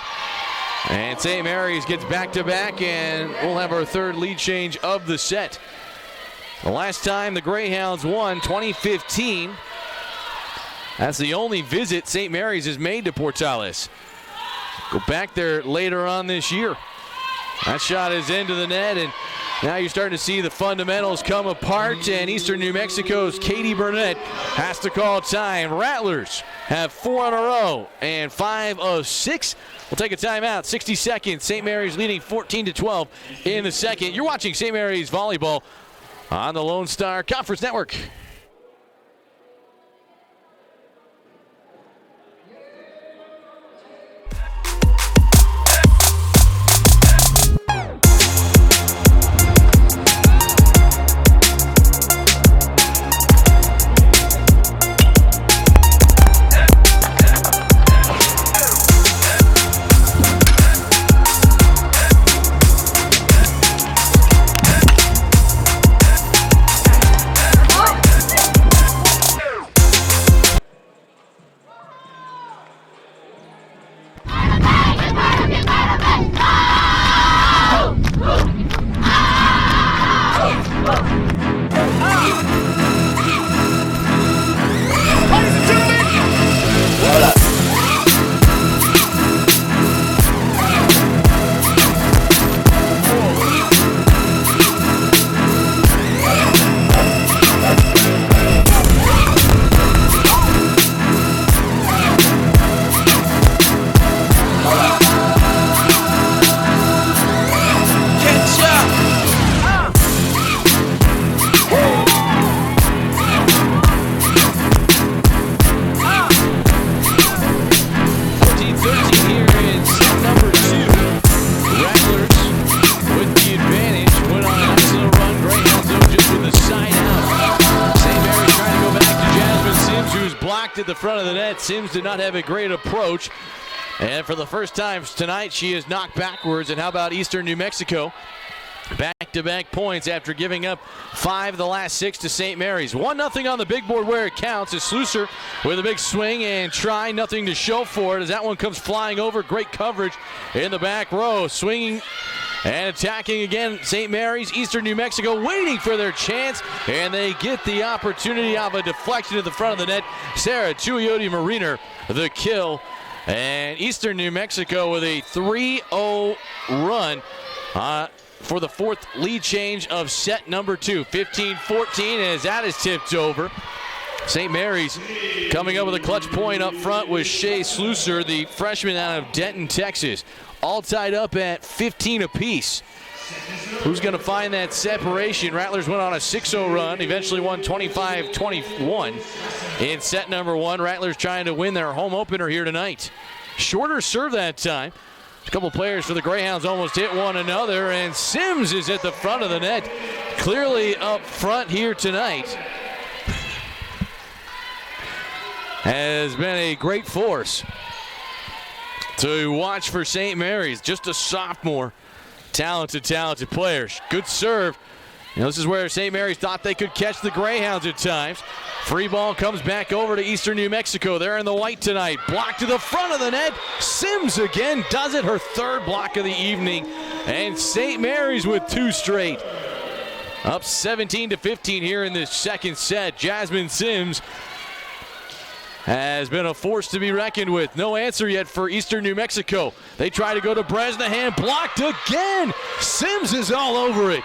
And St. Mary's gets back-to-back, and we'll have our third lead change of the set. The last time the Greyhounds won, 2015. That's the only visit St. Mary's has made to Portales. Go back there later on this year. That shot is into the net, and now you're starting to see the fundamentals come apart, and Eastern New Mexico's Katie Burnett has to call time. Rattlers have 4 in a row and 5 of 6. We'll take a timeout. 60 seconds. St. Mary's leading 14-12 in the second. You're watching St. Mary's Volleyball on the Lone Star Conference Network. At the front of the net. Sims did not have a great approach, and for the first time tonight she is knocked backwards. And how about Eastern New Mexico? Back-to-back points after giving up 5 of the last 6 to St. Mary's. 1-0 on the big board where it counts, as Slusser with a big swing and try, nothing to show for it as that one comes flying over. Great coverage in the back row. Swinging And attacking again, St. Mary's, Eastern New Mexico, waiting for their chance, and they get the opportunity of a deflection at the front of the net. Sarah Chuyote-Mariner, the kill. And Eastern New Mexico with a 3-0 run for the fourth lead change of set number 2. 15-14 as that is tipped over. St. Mary's coming up with a clutch point up front with Shea Slusser, the freshman out of Denton, Texas. All tied up at 15 apiece. Who's going to find that separation? Rattlers went on a 6-0 run, eventually won 25-21 in set number 1. Rattlers trying to win their home opener here tonight. Shorter serve that time. A couple players for the Greyhounds almost hit one another, and Sims is at the front of the net. Clearly up front here tonight. Has been a great force to watch for St. Mary's. Just a sophomore. Talented players. Good serve. This is where St. Mary's thought they could catch the Greyhounds at times. Free ball comes back over to Eastern New Mexico. They're in the white tonight. Block to the front of the net. Sims again does it. Her third block of the evening. And St. Mary's with 2 straight. Up 17-15 here in this second set. Jasmine Sims has been a force to be reckoned with. No answer yet for Eastern New Mexico. They try to go to Bresnahan. Blocked again. Sims is all over it.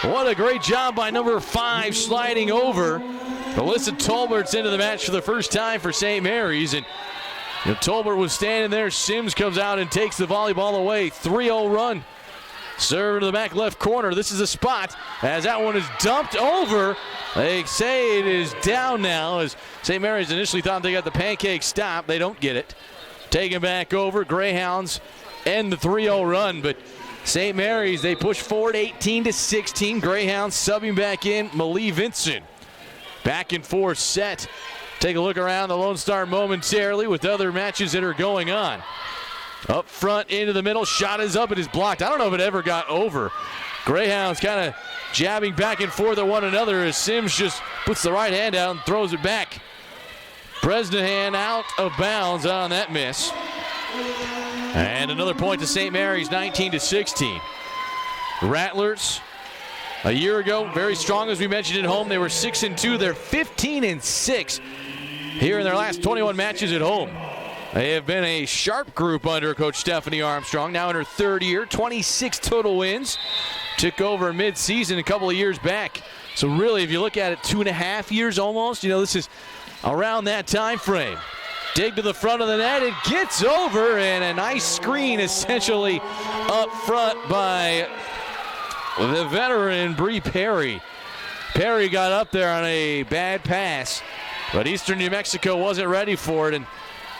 What a great job by number 5 sliding over. Alyssa Tolbert's into the match for the first time for St. Mary's. And Tolbert was standing there. Sims comes out and takes the volleyball away. 3-0 run. Serve to the back left corner. This is a spot as that one is dumped over. They say it is down now as St. Mary's initially thought they got the pancake stop. They don't get it. Taken back over. Greyhounds end the 3-0 run, but St. Mary's, they push forward 18-16. Greyhounds subbing back in Malie Vincent. Back and forth set. Take a look around the Lone Star momentarily with other matches that are going on. Up front, into the middle, shot is up, it is blocked. I don't know if it ever got over. Greyhounds kind of jabbing back and forth at one another as Sims just puts the right hand out and throws it back. Bresnahan out of bounds on that miss. And another point to St. Mary's, 19-16. Rattlers, a year ago, very strong as we mentioned at home. They were 6-2. They're 15-6 here in their last 21 matches at home. They have been a sharp group under Coach Stephanie Armstrong, now in her third year, 26 total wins. Took over mid-season a couple of years back. So really, if you look at it, 2.5 years almost, this is around that time frame. Dig to the front of the net, it gets over, and a nice screen essentially up front by the veteran Bree Perry. Perry got up there on a bad pass, but Eastern New Mexico wasn't ready for it, and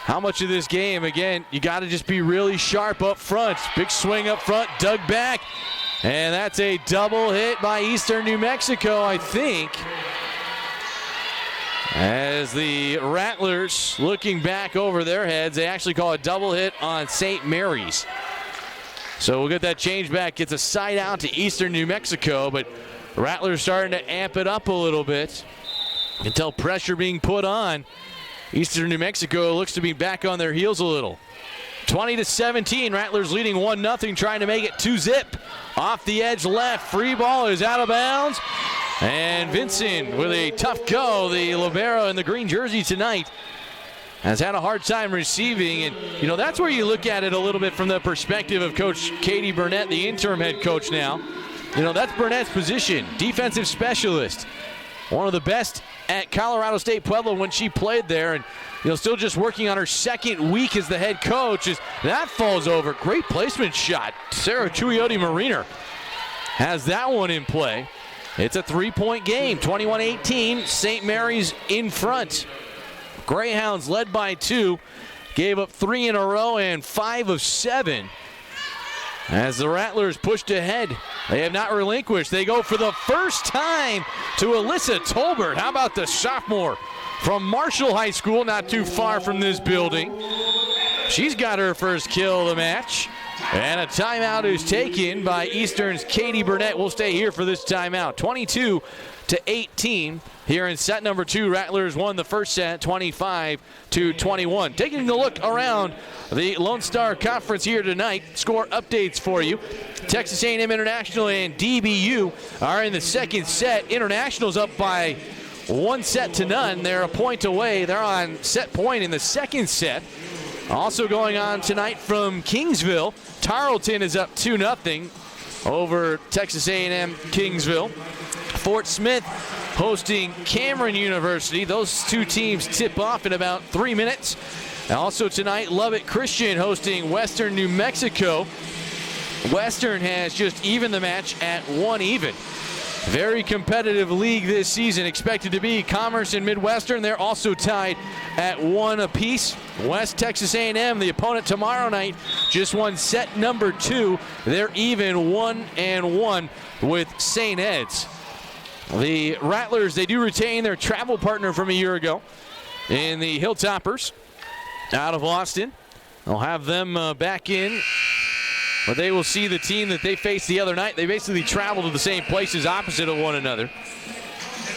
how much of this game, again, you got to just be really sharp up front. Big swing up front, dug back, and that's a double hit by Eastern New Mexico, I think. As the Rattlers looking back over their heads, they actually call a double hit on St. Mary's. So we'll get that change back. Gets a side out to Eastern New Mexico, but Rattlers starting to amp it up a little bit. You can tell pressure being put on. Eastern New Mexico looks to be back on their heels a little. 20-17, Rattlers leading 1-0, trying to make it 2-zip. Off the edge left, free ball is out of bounds. And Vincent with a tough go, the libero in the green jersey tonight, has had a hard time receiving. And, that's where you look at it a little bit from the perspective of Coach Katie Burnett, the interim head coach now. That's Burnett's position, defensive specialist. One of the best at Colorado State Pueblo when she played there, and still just working on her second week as the head coach. As that falls over, great placement shot. Sarah Chuyote-Mariner has that one in play. It's a 3-point game, 21-18. St. Mary's in front. Greyhounds led by 2, gave up 3 in a row and 5 of 7. As the Rattlers pushed ahead, they have not relinquished. They go for the first time to Alyssa Tolbert. How about the sophomore from Marshall High School, not too far from this building? She's got her first kill of the match. And a timeout is taken by Eastern's Katie Burnett. We'll stay here for this timeout. 22-18. Here in set number 2, Rattlers won the first set 25-21. Taking a look around the Lone Star Conference here tonight, score updates for you. Texas A&M International and DBU are in the second set. International's up by 1-0. They're a point away. They're on set point in the second set. Also going on tonight from Kingsville, Tarleton is up 2-0 over Texas A&M Kingsville. Fort Smith hosting Cameron University. Those two teams tip off in about 3 minutes. And also tonight, Lubbock Christian hosting Western New Mexico. Western has just evened the match at 1-1. Very competitive league this season, expected to be. Commerce and Midwestern, they're also tied at 1 apiece. West Texas A&M, the opponent tomorrow night, just won set number 2. They're even 1-1 with St. Ed's. The Rattlers, they do retain their travel partner from a year ago in the Hilltoppers out of Austin. They'll have them back in, but they will see the team that they faced the other night. They basically travel to the same places opposite of one another.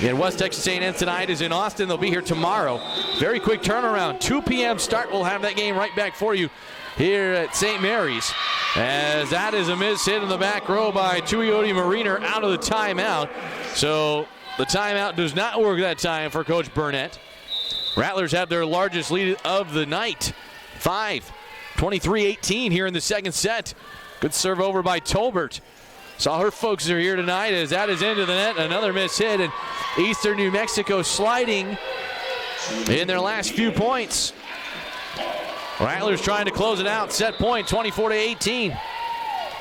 And West Texas A&M tonight is in Austin. They'll be here tomorrow. Very quick turnaround. 2 p.m. start. We'll have that game right back for you here at St. Mary's. As that is a miss hit in the back row by Tuioti Mariner out of the timeout. So the timeout does not work that time for Coach Burnett. Rattlers have their largest lead of the night. 23-18 here in the second set. Good serve over by Tolbert. Saw her folks are here tonight as that is into the net. Another miss hit, and Eastern New Mexico sliding in their last few points. Rattlers trying to close it out. Set point 24-18.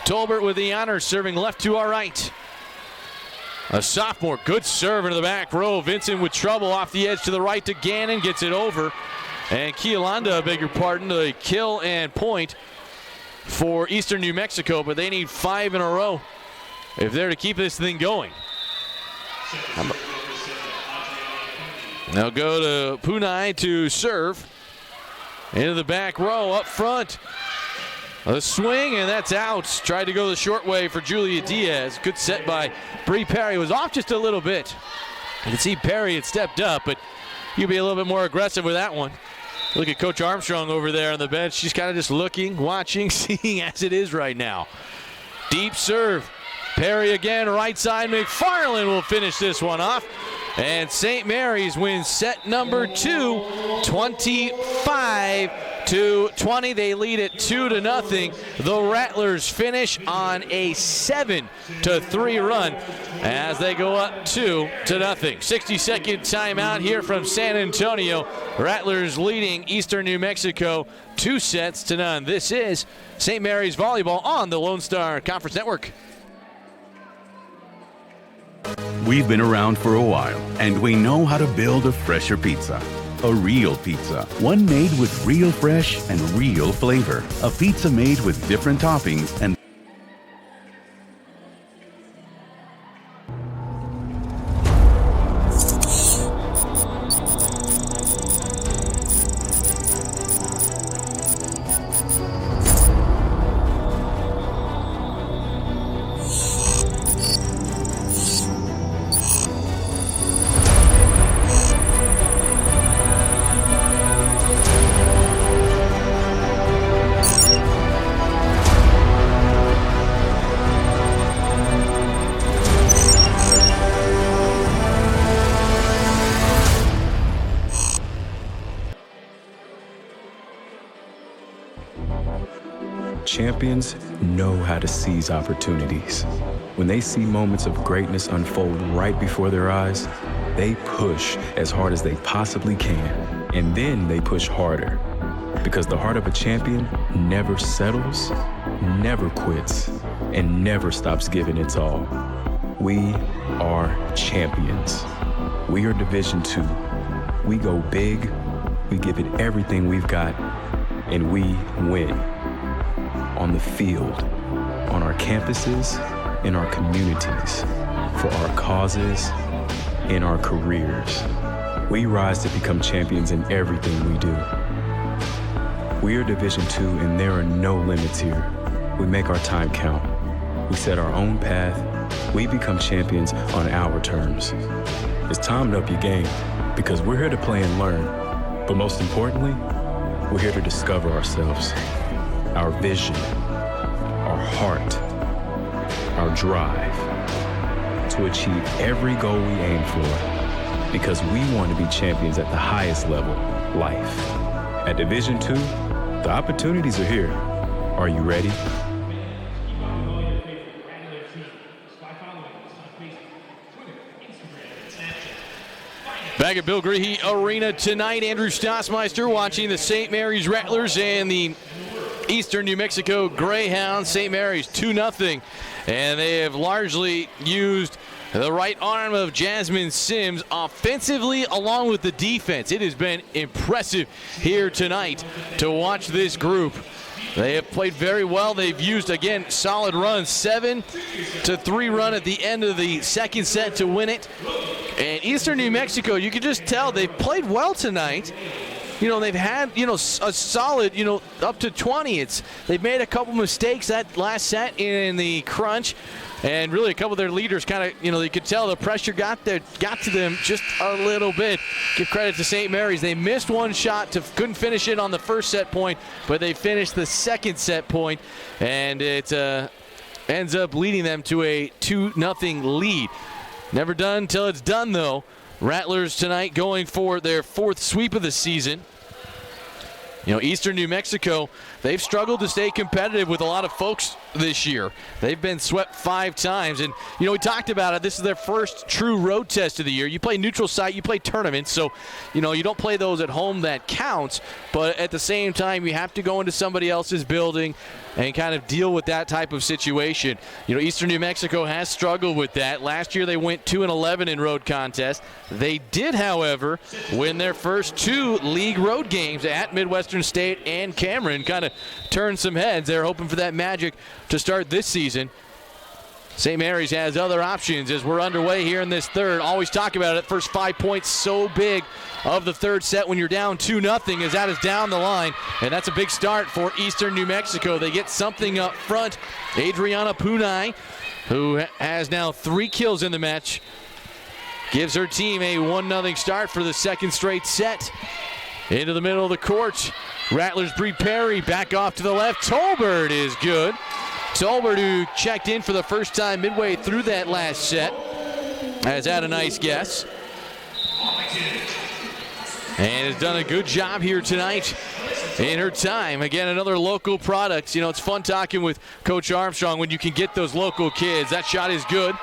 Tolbert with the honors, serving left to our right. A sophomore, good serve into the back row. Vincent with trouble off the edge to the right to Gannon, gets it over. And Kialanda, beg your pardon, the kill and point for Eastern New Mexico, but they need 5 in a row if they're to keep this thing going. Now go to Punai to serve. Into the back row, up front. A swing, and that's out. Tried to go the short way for Julia Diaz. Good set by Bree Perry. Was off just a little bit. You can see Perry had stepped up, but you'd be a little bit more aggressive with that one. Look at Coach Armstrong over there on the bench. She's kind of just looking, watching, seeing as it is right now. Deep serve. Perry again, right side. McFarland will finish this one off. And St. Mary's wins set number 2, 25-20. They lead it 2-0. The Rattlers finish on a 7-3 run as they go up 2-0. 60-second timeout here from San Antonio. Rattlers leading Eastern New Mexico 2-0. This is St. Mary's Volleyball on the Lone Star Conference Network. We've been around for a while, and we know how to build a fresher pizza. A real pizza. One made with real fresh and real flavor. A pizza made with different toppings and Champions know how to seize opportunities. When they see moments of greatness unfold right before their eyes, they push as hard as they possibly can, and then they push harder. Because the heart of a champion never settles, never quits, and never stops giving its all. We are champions. We are Division II. We go big, we give it everything we've got, and we win. On the field, on our campuses, in our communities, for our causes, in our careers. We rise to become champions in everything we do. We are Division II, and there are no limits here. We make our time count. We set our own path. We become champions on our terms. it's time to up your game because we're here to play and learn. But most importantly, we're here to discover ourselves, our vision, our heart, our drive to achieve every goal we aim for because we want to be champions at the highest level, life. At Division II, the opportunities are here. Are you ready? Back at Bill Greehey Arena tonight, Andrew Stossmeister watching the St. Mary's Rattlers and the Eastern New Mexico Greyhounds. St. Mary's 2-0, and they have largely used the right arm of Jasmine Sims offensively along with the defense. It has been impressive here tonight to watch this group. They have played very well. They've used, again, solid runs. 7-3 run at the end of the second set to win it. And Eastern New Mexico, you can just tell they've played well tonight. You know, they've had, a solid, up to 20. They've made a couple mistakes that last set in the crunch. And really a couple of their leaders kind of, you could tell the pressure got to them just a little bit. Give credit to St. Mary's. They missed one shot, couldn't finish it on the first set point, but they finished the second set point, and it ends up leading them to a 2-0 lead. Never done till it's done, though. Rattlers tonight going for their fourth sweep of the season. Eastern New Mexico, they've struggled to stay competitive with a lot of folks this year. They've been swept 5 times. And, we talked about it. This is their first true road test of the year. You play neutral site, you play tournaments. So, you don't play those at home that counts. But at the same time, you have to go into somebody else's building and kind of deal with that type of situation. Eastern New Mexico has struggled with that. Last year they went 2-11 in road contests. They did, however, win their first 2 league road games at Midwestern State and Cameron. Kind of turned some heads. They're hoping for that magic to start this season. St. Mary's has other options as we're underway here in this third. Always talk about it. First 5 points so big of the third set when you're down 2-0 as that is down the line. And that's a big start for Eastern New Mexico. They get something up front. Adriana Punai, who has now 3 kills in the match, gives her team a 1-0 start for the second straight set. Into the middle of the court. Rattlers Bree Perry back off to the left. Tolbert is good. Tolbert, who checked in for the first time midway through that last set, has had a nice guess. And has done a good job here tonight in her time. Again, another local product. It's fun talking with Coach Armstrong when you can get those local kids. That shot is good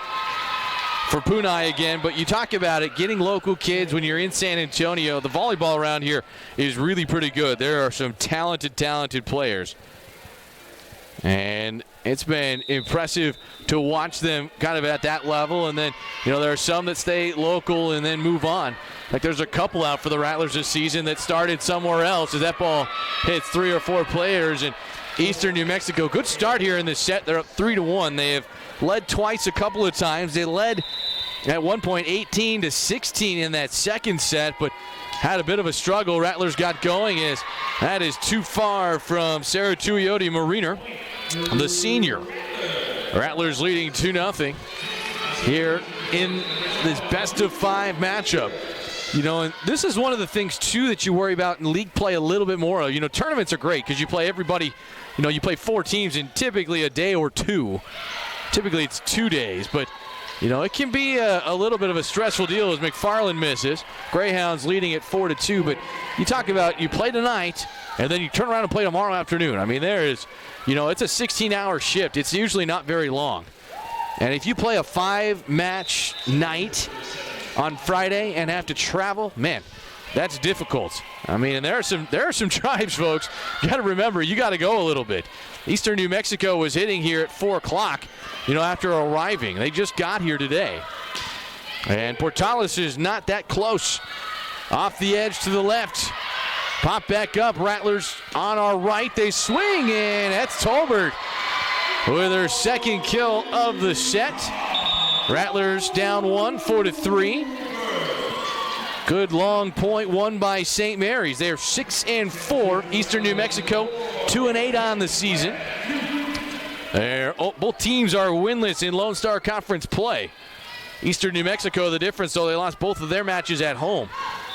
for Punai again, but you talk about it, getting local kids when you're in San Antonio. The volleyball around here is really pretty good. There are some talented players. And it's been impressive to watch them kind of at that level. And then, there are some that stay local and then move on. Like there's a couple out for the Rattlers this season that started somewhere else as that ball hits 3 or 4 players. And Eastern New Mexico, good start here in this set. They're up 3-1. They have led twice a couple of times. They led at one point 18-16 in that second set, but had a bit of a struggle. Rattlers got going as that is too far from Sarah Tuioti Mariner, the senior. Rattlers leading 2-0 here in this best-of-5 matchup. And this is one of the things, too, that you worry about in league play a little bit more. Tournaments are great because you play everybody, you play 4 teams in typically a day or 2. Typically it's 2 days, but it can be a little bit of a stressful deal as McFarland misses. Greyhounds leading at 4-2, but you talk about you play tonight and then you turn around and play tomorrow afternoon. I mean, there is, it's a 16-hour shift. It's usually not very long. And if you play a 5-match night on Friday and have to travel, man, that's difficult. I mean, and there are some tribes, folks. You got to remember, you got to go a little bit. Eastern New Mexico was hitting here at 4 o'clock, after arriving. They just got here today. And Portales is not that close. Off the edge to the left. Pop back up. Rattlers on our right. They swing, and that's Tolbert with her second kill of the set. Rattlers down 1, 4-3. Good long point won by St. Mary's. They're 6-4. Eastern New Mexico 2-8 on the season. Both teams are winless in Lone Star Conference play. Eastern New Mexico, the difference, though, they lost both of their matches at home.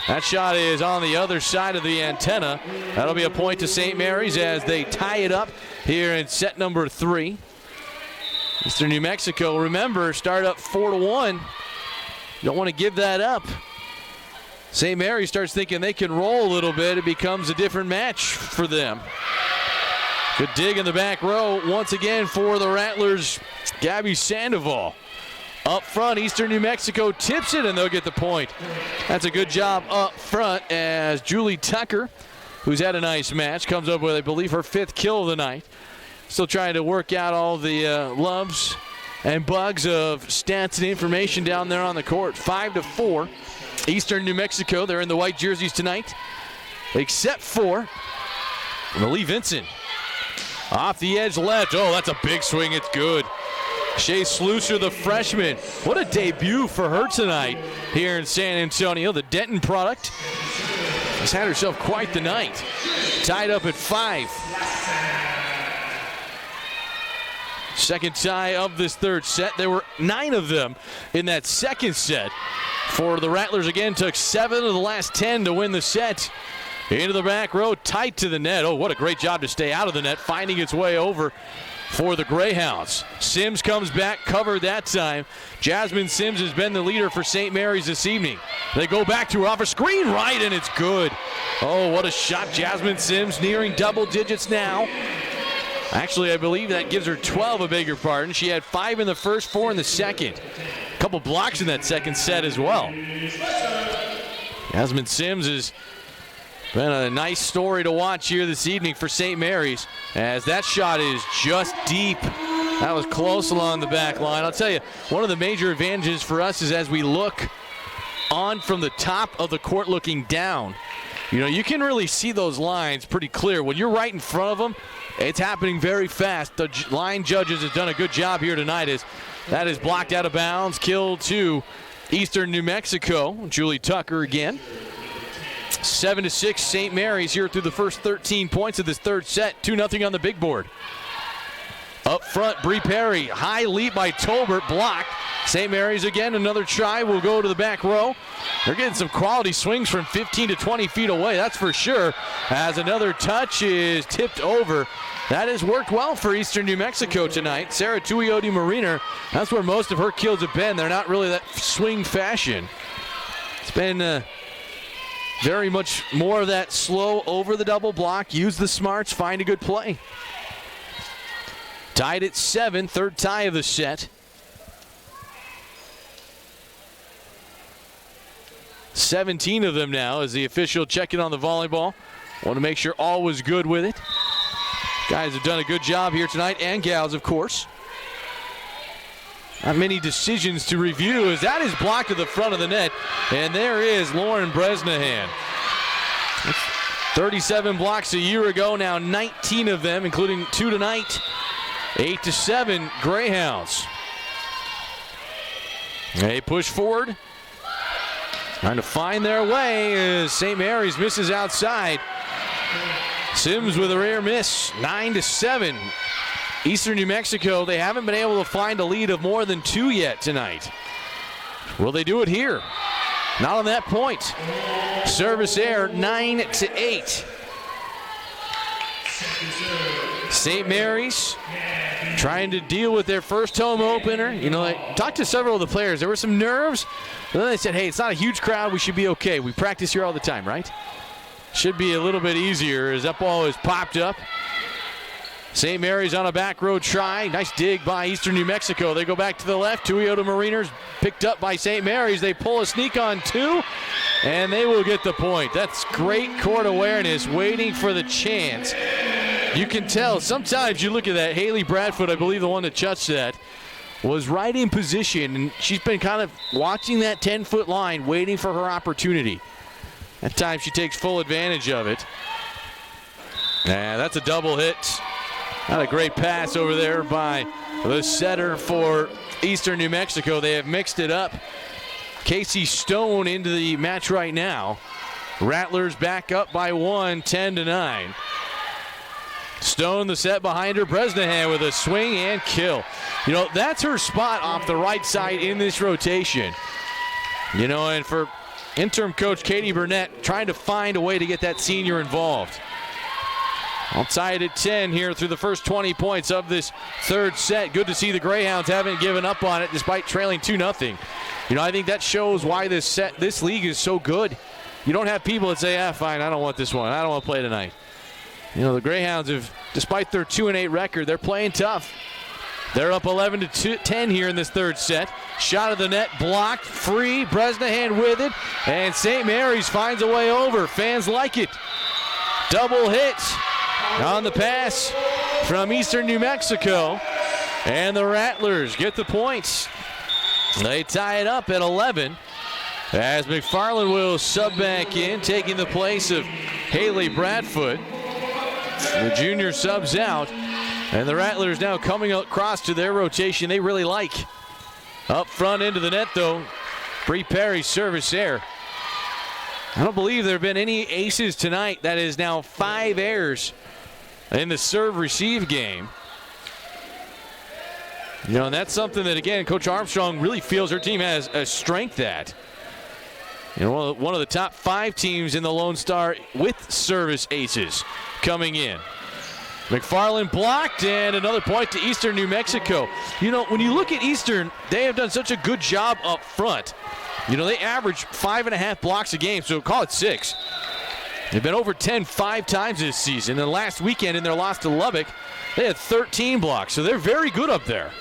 That shot is on the other side of the antenna. That'll be a point to St. Mary's as they tie it up here in set number 3. Eastern New Mexico, remember, start up 4-1. Don't want to give that up. St. Mary's starts thinking they can roll a little bit. It becomes a different match for them. Good dig in the back row once again for the Rattlers, Gabby Sandoval. Up front, Eastern New Mexico tips it, and they'll get the point. That's a good job up front as Julie Tucker, who's had a nice match, comes up with, I believe, her 5th kill of the night. Still trying to work out all the loves and bugs of stats and information down there on the court. 5-4. Eastern New Mexico, they're in the white jerseys tonight, except for Malie Vincent. Off the edge left. Oh, that's a big swing. It's good. Shea Slusher, the freshman. What a debut for her tonight here in San Antonio. The Denton product has had herself quite the night. Tied up at 5. Second tie of this third set. There were 9 of them in that second set. For the Rattlers again, took 7 of the last 10 to win the set. Into the back row, tight to the net. Oh, what a great job to stay out of the net, finding its way over for the Greyhounds. Sims comes back, covered that time. Jasmine Sims has been the leader for St. Mary's this evening. They go back to her off a screen right, and it's good. Oh, what a shot. Jasmine Sims nearing double digits now. Actually, I believe that gives her 12, I beg your pardon. She had 5 in the first, 4 in the second. A couple blocks in that second set as well. Jasmine Sims has been a nice story to watch here this evening for St. Mary's, as that shot is just deep. That was close along the back line. I'll tell you, one of the major advantages for us is as we look on from the top of the court looking down, you know, you can really see those lines pretty clear. When you're right in front of them, it's happening very fast. The line judges have done a good job here tonight as that is blocked out of bounds. Kill to Eastern New Mexico. Julie Tucker again. 7-6 St. Mary's here through the first 13 points of this third set. 2-0 on the big board. Up front, Bree Perry. High lead by Tolbert, blocked. St. Mary's again, another try. Will go to the back row. They're getting some quality swings from 15 to 20 feet away, that's for sure. As another touch is tipped over. That has worked well for Eastern New Mexico tonight. Sarah Tuioti Mariner, that's where most of her kills have been. They're not really that swing fashion. It's been very much more of that slow over the double block. Use the smarts, find a good play. Tied at 7, third tie of the set. 17 of them now as the official checking on the volleyball. Want to make sure all was good with it. Guys have done a good job here tonight, and gals, of course. Not many decisions to review as that is blocked to the front of the net. And there is Lauren Bresnahan. 37 blocks a year ago, now 19 of them, including 2 tonight. 8-7 Greyhounds. They push forward. Trying to find their way as St. Mary's misses outside. Sims with a rare miss. 9-7. Eastern New Mexico, they haven't been able to find a lead of more than 2 yet tonight. Will they do it here? Not on that point. Service error, 9-8. St. Mary's trying to deal with their first home opener. You know, I talked to several of the players. There were some nerves. But then they said, hey, it's not a huge crowd. We should be okay. We practice here all the time, right? Should be a little bit easier as that ball is popped up. St. Mary's on a back row try. Nice dig by Eastern New Mexico. They go back to the left. Tuiota Mariners picked up by St. Mary's. They pull a sneak on 2, and they will get the point. That's great court awareness, waiting for the chance. You can tell. Sometimes you look at that. Haley Bradfoot, I believe the one that touched that, was right in position, and she's been kind of watching that 10-foot line, waiting for her opportunity. At times she takes full advantage of it. That's a double hit. Not a great pass over there by the setter for Eastern New Mexico. They have mixed it up. Casey Stone into the match right now. Rattlers back up by 1, 10-9. Stone the set behind her. Bresnahan with a swing and kill. That's her spot off the right side in this rotation. And for interim coach Katie Burnett, trying to find a way to get that senior involved. I'll tie it at 10 here through the first 20 points of this third set. Good to see the Greyhounds haven't given up on it despite trailing 2-0. I think that shows why this league is so good. You don't have people that say, fine, I don't want this one. I don't want to play tonight. The Greyhounds have, despite their 2-8 record, they're playing tough. They're up 11-10 here in this third set. Shot of the net, blocked, free. Bresnahan with it, and St. Mary's finds a way over. Fans like it. Double hit on the pass from Eastern New Mexico, and the Rattlers get the points. They tie it up at 11 as McFarland will sub back in, taking the place of Haley Bradfoot. The junior subs out, and the Rattlers now coming across to their rotation they really like. Up front into the net, though. Bree Perry's service there. I don't believe there have been any aces tonight. That is now 5 errors in the serve-receive game. And that's something that, again, Coach Armstrong really feels her team has a strength at. One of the top 5 teams in the Lone Star with service aces coming in. McFarland blocked, and another point to Eastern New Mexico. When you look at Eastern, they have done such a good job up front. They average 5.5 blocks a game, so call it 6. They've been over 10 5 times this season, and last weekend in their loss to Lubbock, they had 13 blocks, so they're very good up there.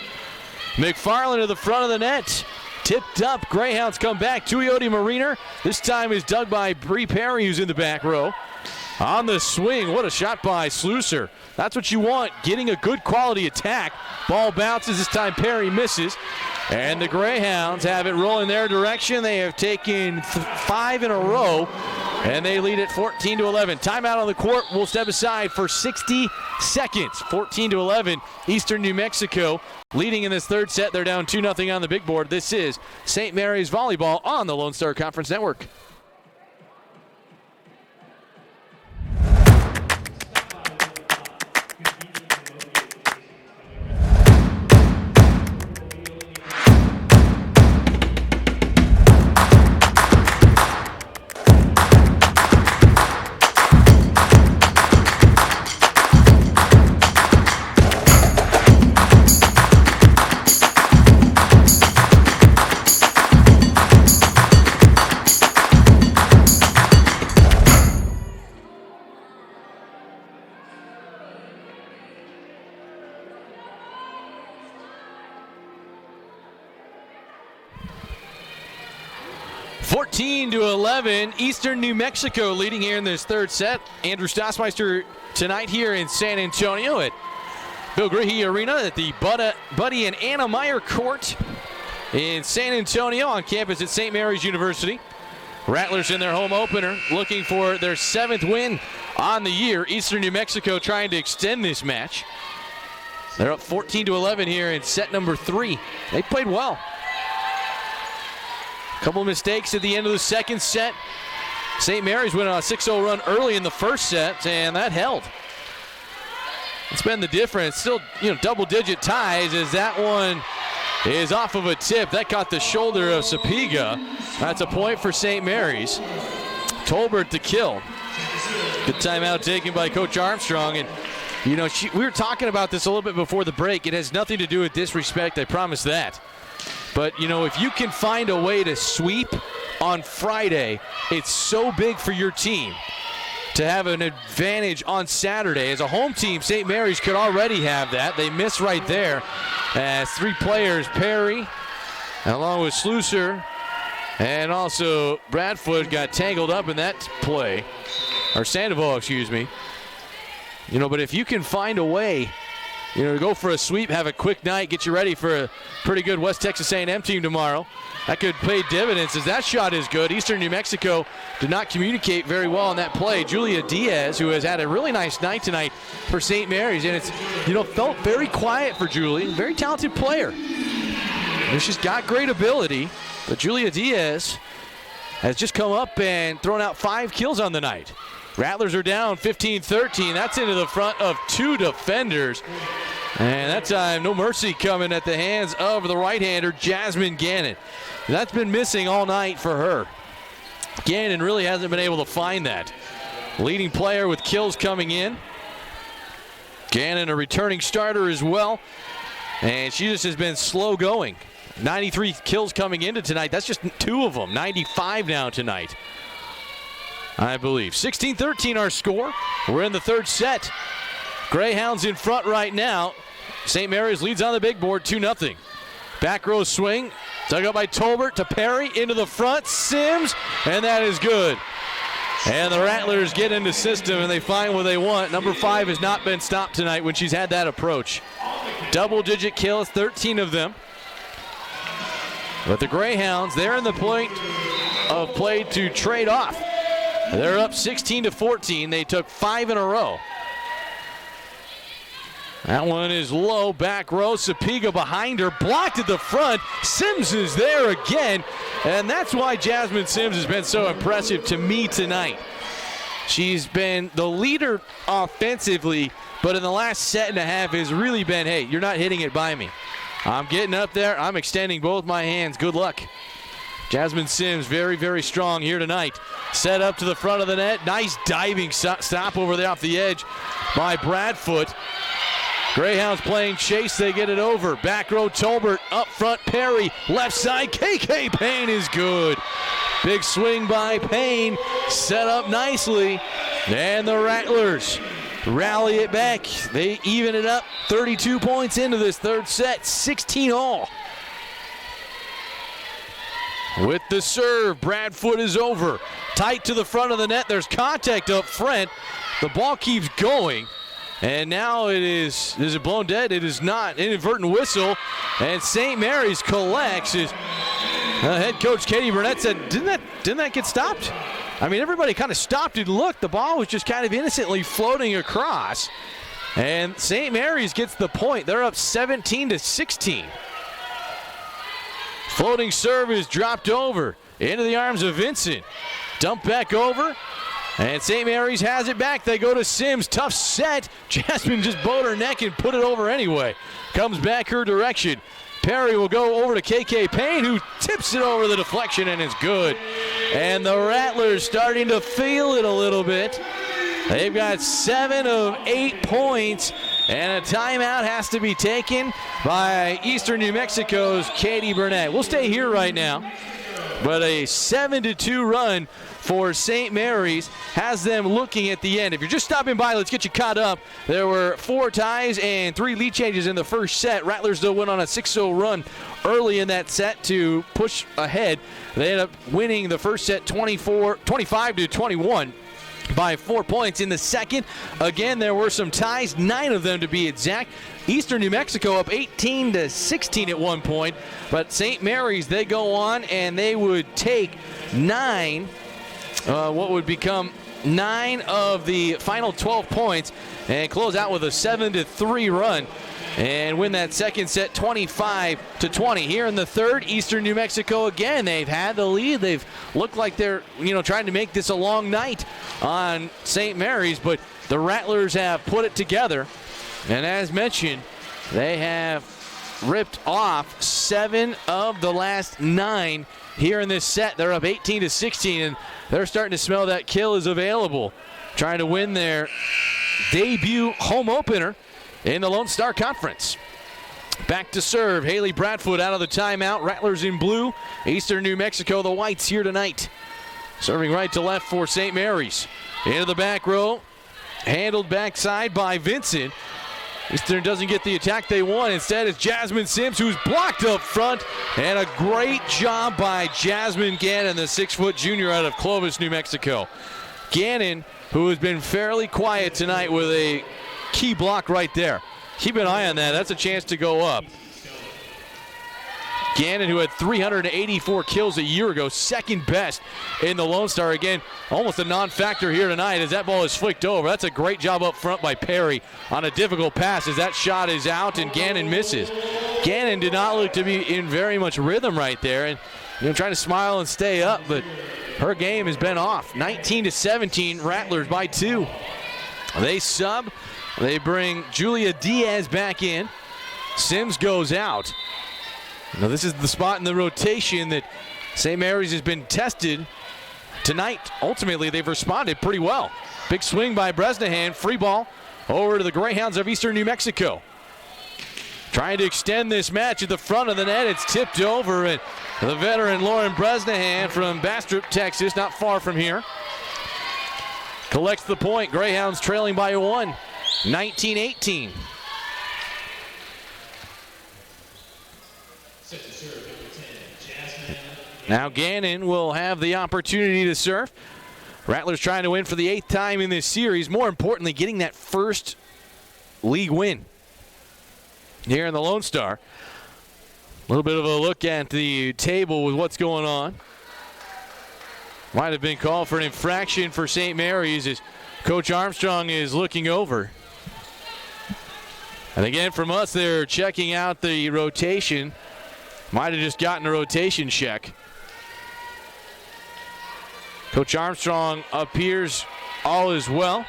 McFarland to the front of the net. Tipped up. Greyhounds come back. Tuioti Mariner. This time is dug by Bree Perry, who's in the back row. On the swing. What a shot by Slusser. That's what you want. Getting a good quality attack. Ball bounces. This time Perry misses. And the Greyhounds have it rolling their direction. They have taken 5 in a row. And they lead at 14-11. Timeout on the court. We'll step aside for 60 seconds. 14-11. Eastern New Mexico leading in this third set. They're down 2-0 on the big board. This is St. Mary's Volleyball on the Lone Star Conference Network. To 11, Eastern New Mexico leading here in this third set. Andrew Stossmeister tonight here in San Antonio at Bill Griehe Arena at the Buddy and Anna Meyer Court in San Antonio on campus at St. Mary's University. Rattlers in their home opener looking for their 7th win on the year. Eastern New Mexico trying to extend this match. They're up 14-11 here in set number 3. They played well. Couple mistakes at the end of the second set. St. Mary's went on a 6-0 run early in the first set, and that held. It's been the difference. Still, double-digit ties as that one is off of a tip. That caught the shoulder of Sapiga. That's a point for St. Mary's. Tolbert to kill. Good timeout taken by Coach Armstrong. And, we were talking about this a little bit before the break. It has nothing to do with disrespect, I promise that. But, if you can find a way to sweep on Friday, it's so big for your team to have an advantage on Saturday. As a home team, St. Mary's could already have that. They miss right there as 3 players, Perry, along with Slusser, and also Bradfoot got tangled up in that play. Or Sandoval, excuse me. But if you can find a way to go for a sweep, have a quick night, get you ready for a pretty good West Texas A&M team tomorrow. That could pay dividends as that shot is good. Eastern New Mexico did not communicate very well on that play. Julia Diaz, who has had a really nice night tonight for St. Mary's, and it's, felt very quiet for Julie. Very talented player. She's got great ability, but Julia Diaz has just come up and thrown out 5 kills on the night. Rattlers are down 15-13. That's into the front of two defenders. And that time, no mercy coming at the hands of the right-hander, Jasmine Gannon. That's been missing all night for her. Gannon really hasn't been able to find that. Leading player with kills coming in. Gannon, a returning starter as well. And she just has been slow going. 93 kills coming into tonight. That's just two of them. 95 now tonight, I believe. 16-13 our score. We're in the third set. Greyhounds in front right now. St. Mary's leads on the big board 2-0. Back row swing. Dug up by Tolbert to Perry. Into the front. Sims. And that is good. And the Rattlers get into system and they find what they want. Number 5 has not been stopped tonight when she's had that approach. Double-digit kills, 13 of them. But the Greyhounds, they're in the point of play to trade off. They're up 16-14. They took 5 in a row. That one is low, back row. Sapiga behind her, blocked at the front. Sims is there again, and that's why Jasmine Sims has been so impressive to me tonight. She's been the leader offensively, but in the last set and a half has really been, hey, you're not hitting it by me. I'm getting up there. I'm extending both my hands. Good luck. Jasmine Sims very, very strong here tonight. Set up to the front of the net. Nice diving stop over there off the edge by Bradfoot. Greyhounds playing chase. They get it over. Back row Tolbert. Up front Perry. Left side KK Payne is good. Big swing by Payne. Set up nicely. And the Rattlers rally it back. They even it up. 32 points into this third set. 16 all. With the serve, Bradfoot is over. Tight to the front of the net. There's contact up front. The ball keeps going. And now is it blown dead? It is not. Inadvertent whistle. And St. Mary's collects. Head coach Katie Burnett said, didn't that get stopped? I mean, everybody kind of stopped and looked. The ball was just kind of innocently floating across. And St. Mary's gets the point. They're up 17-16. Floating serve is dropped over into the arms of Vincent. Dump back over. And St. Mary's has it back. They go to Sims. Tough set. Jasmine just bowed her neck and put it over anyway. Comes back her direction. Perry will go over to KK Payne, who tips it over the deflection and is good. And the Rattlers starting to feel it a little bit. They've got 7 of 8 points. And a timeout has to be taken by Eastern New Mexico's Katie Burnett. We'll stay here right now. But a 7-2 run for St. Mary's has them looking at the end. If you're just stopping by, let's get you caught up. There were 4 ties and 3 lead changes in the first set. Rattlers, though, went on a 6-0 run early in that set to push ahead. They ended up winning the first set 25-21. By 4 points. In the second, again, there were some ties, 9 of them to be exact. Eastern New Mexico up 18-16 at one point, but St. Mary's, they go on and they would take 9, what would become 9 of the final 12 points and close out with a 7-3 run and win that second set 25-20. Here in the third, Eastern New Mexico again, they've had the lead. They've looked like they're trying to make this a long night on St. Mary's, but the Rattlers have put it together. And as mentioned, they have ripped off 7 of the last 9 here in this set. They're up 18-16, and they're starting to smell that kill is available. Trying to win their debut home opener in the Lone Star Conference. Back to serve. Haley Bradfoot out of the timeout. Rattlers in blue. Eastern New Mexico, the Whites here tonight. Serving right to left for St. Mary's. Into the back row. Handled backside by Vincent. Eastern doesn't get the attack they want. Instead, it's Jasmine Sims who's blocked up front. And a great job by Jasmine Gannon, the 6-foot junior out of Clovis, New Mexico. Gannon, who has been fairly quiet tonight with a key block right there. Keep an eye on that. That's a chance to go up. Gannon, who had 384 kills a year ago, second best in the Lone Star. Again, almost a non-factor here tonight as that ball is flicked over. That's a great job up front by Perry on a difficult pass as that shot is out and Gannon misses. Gannon did not look to be in very much rhythm right there, and trying to smile and stay up, but her game has been off. 19-17, Rattlers by 2. They sub. They bring Julia Diaz back in. Sims goes out. Now this is the spot in the rotation that St. Mary's has been tested tonight. Ultimately, they've responded pretty well. Big swing by Bresnahan. Free ball over to the Greyhounds of Eastern New Mexico. Trying to extend this match at the front of the net. It's tipped over, and the veteran Lauren Bresnahan from Bastrop, Texas, not far from here, collects the point. Greyhounds trailing by 1, 19-18. Now Gannon will have the opportunity to serve. Rattlers trying to win for the 8th time in this series. More importantly, getting that first league win here in the Lone Star. A little bit of a look at the table with what's going on. Might have been called for an infraction for St. Mary's as Coach Armstrong is looking over. And again, from us, they're checking out the rotation. Might have just gotten a rotation check. Coach Armstrong appears all is well.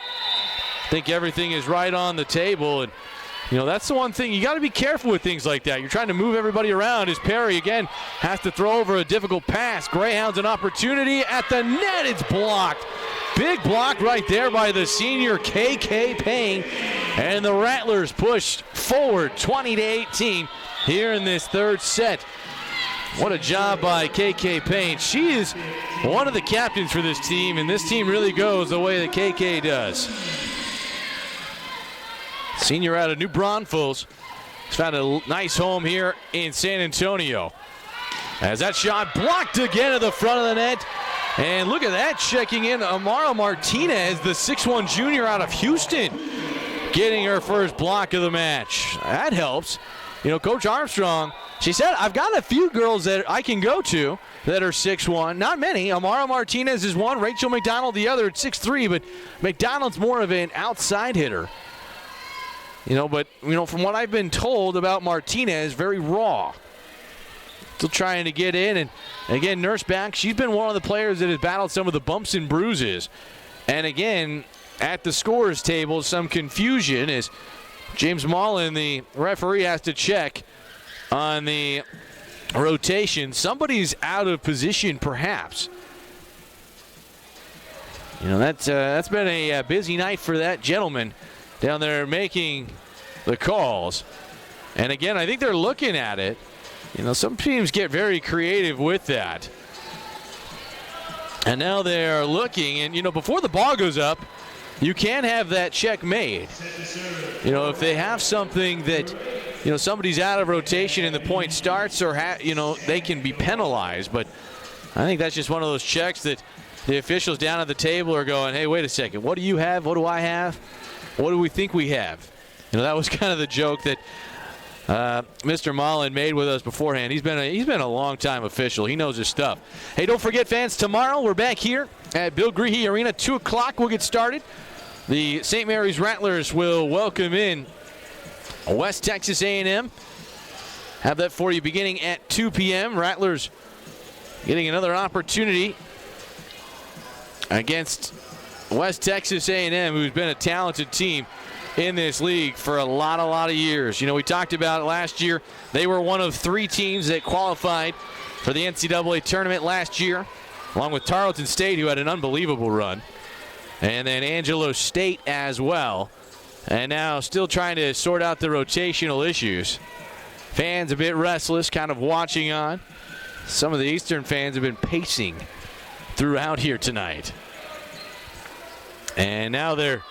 I think everything is right on the table, and you know, that's the one thing. You got to be careful with things like that. You're trying to move everybody around as Perry, again, has to throw over a difficult pass. Greyhounds an opportunity at the net. It's blocked. Big block right there by the senior KK Payne. And the Rattlers pushed forward 20-18 here in this third set. What a job by KK Payne. She is one of the captains for this team, and this team really goes the way that KK does. Senior out of New Braunfels has found a nice home here in San Antonio. As that shot blocked again at the front of the net. And look at that, checking in Amara Martinez, the 6'1 junior out of Houston, getting her first block of the match. That helps. You know, Coach Armstrong, she said, I've got a few girls that I can go to that are 6'1". Not many. Amara Martinez is one, Rachel McDonald the other at 6'3", but McDonald's more of an outside hitter. You know, but, you know, from what I've been told about Martinez, very raw. Still trying to get in. And, again, Nurse back. She's been one of the players that has battled some of the bumps and bruises. And, again, at the scorer's table, some confusion as James Mullen, the referee, has to check on the rotation. Somebody's out of position, perhaps. You know, that's been a busy night for that gentleman down there making the calls. And again, I think they're looking at it. You know, some teams get very creative with that. And now they're looking, and you know, before the ball goes up, you can have that check made. You know, if they have something that, you know, somebody's out of rotation and the point starts, or you know, they can be penalized. But I think that's just one of those checks that the officials down at the table are going, hey, wait a second, what do you have? What do I have? What do we think we have? You know, that was kind of the joke that Mr. Mullen made with us beforehand. He's been a long-time official. He knows his stuff. Hey, don't forget, fans, tomorrow we're back here at Bill Greehey Arena. 2 o'clock we'll get started. The St. Mary's Rattlers will welcome in West Texas A&M. Have that for you beginning at 2 p.m. Rattlers getting another opportunity against West Texas A&M, who's been a talented team in this league for a lot of years. You know, we talked about it last year. They were one of 3 teams that qualified for the NCAA tournament last year, along with Tarleton State, who had an unbelievable run, and then Angelo State as well. And now still trying to sort out the rotational issues. Fans a bit restless, kind of watching on. Some of the Eastern fans have been pacing throughout here tonight. And now they're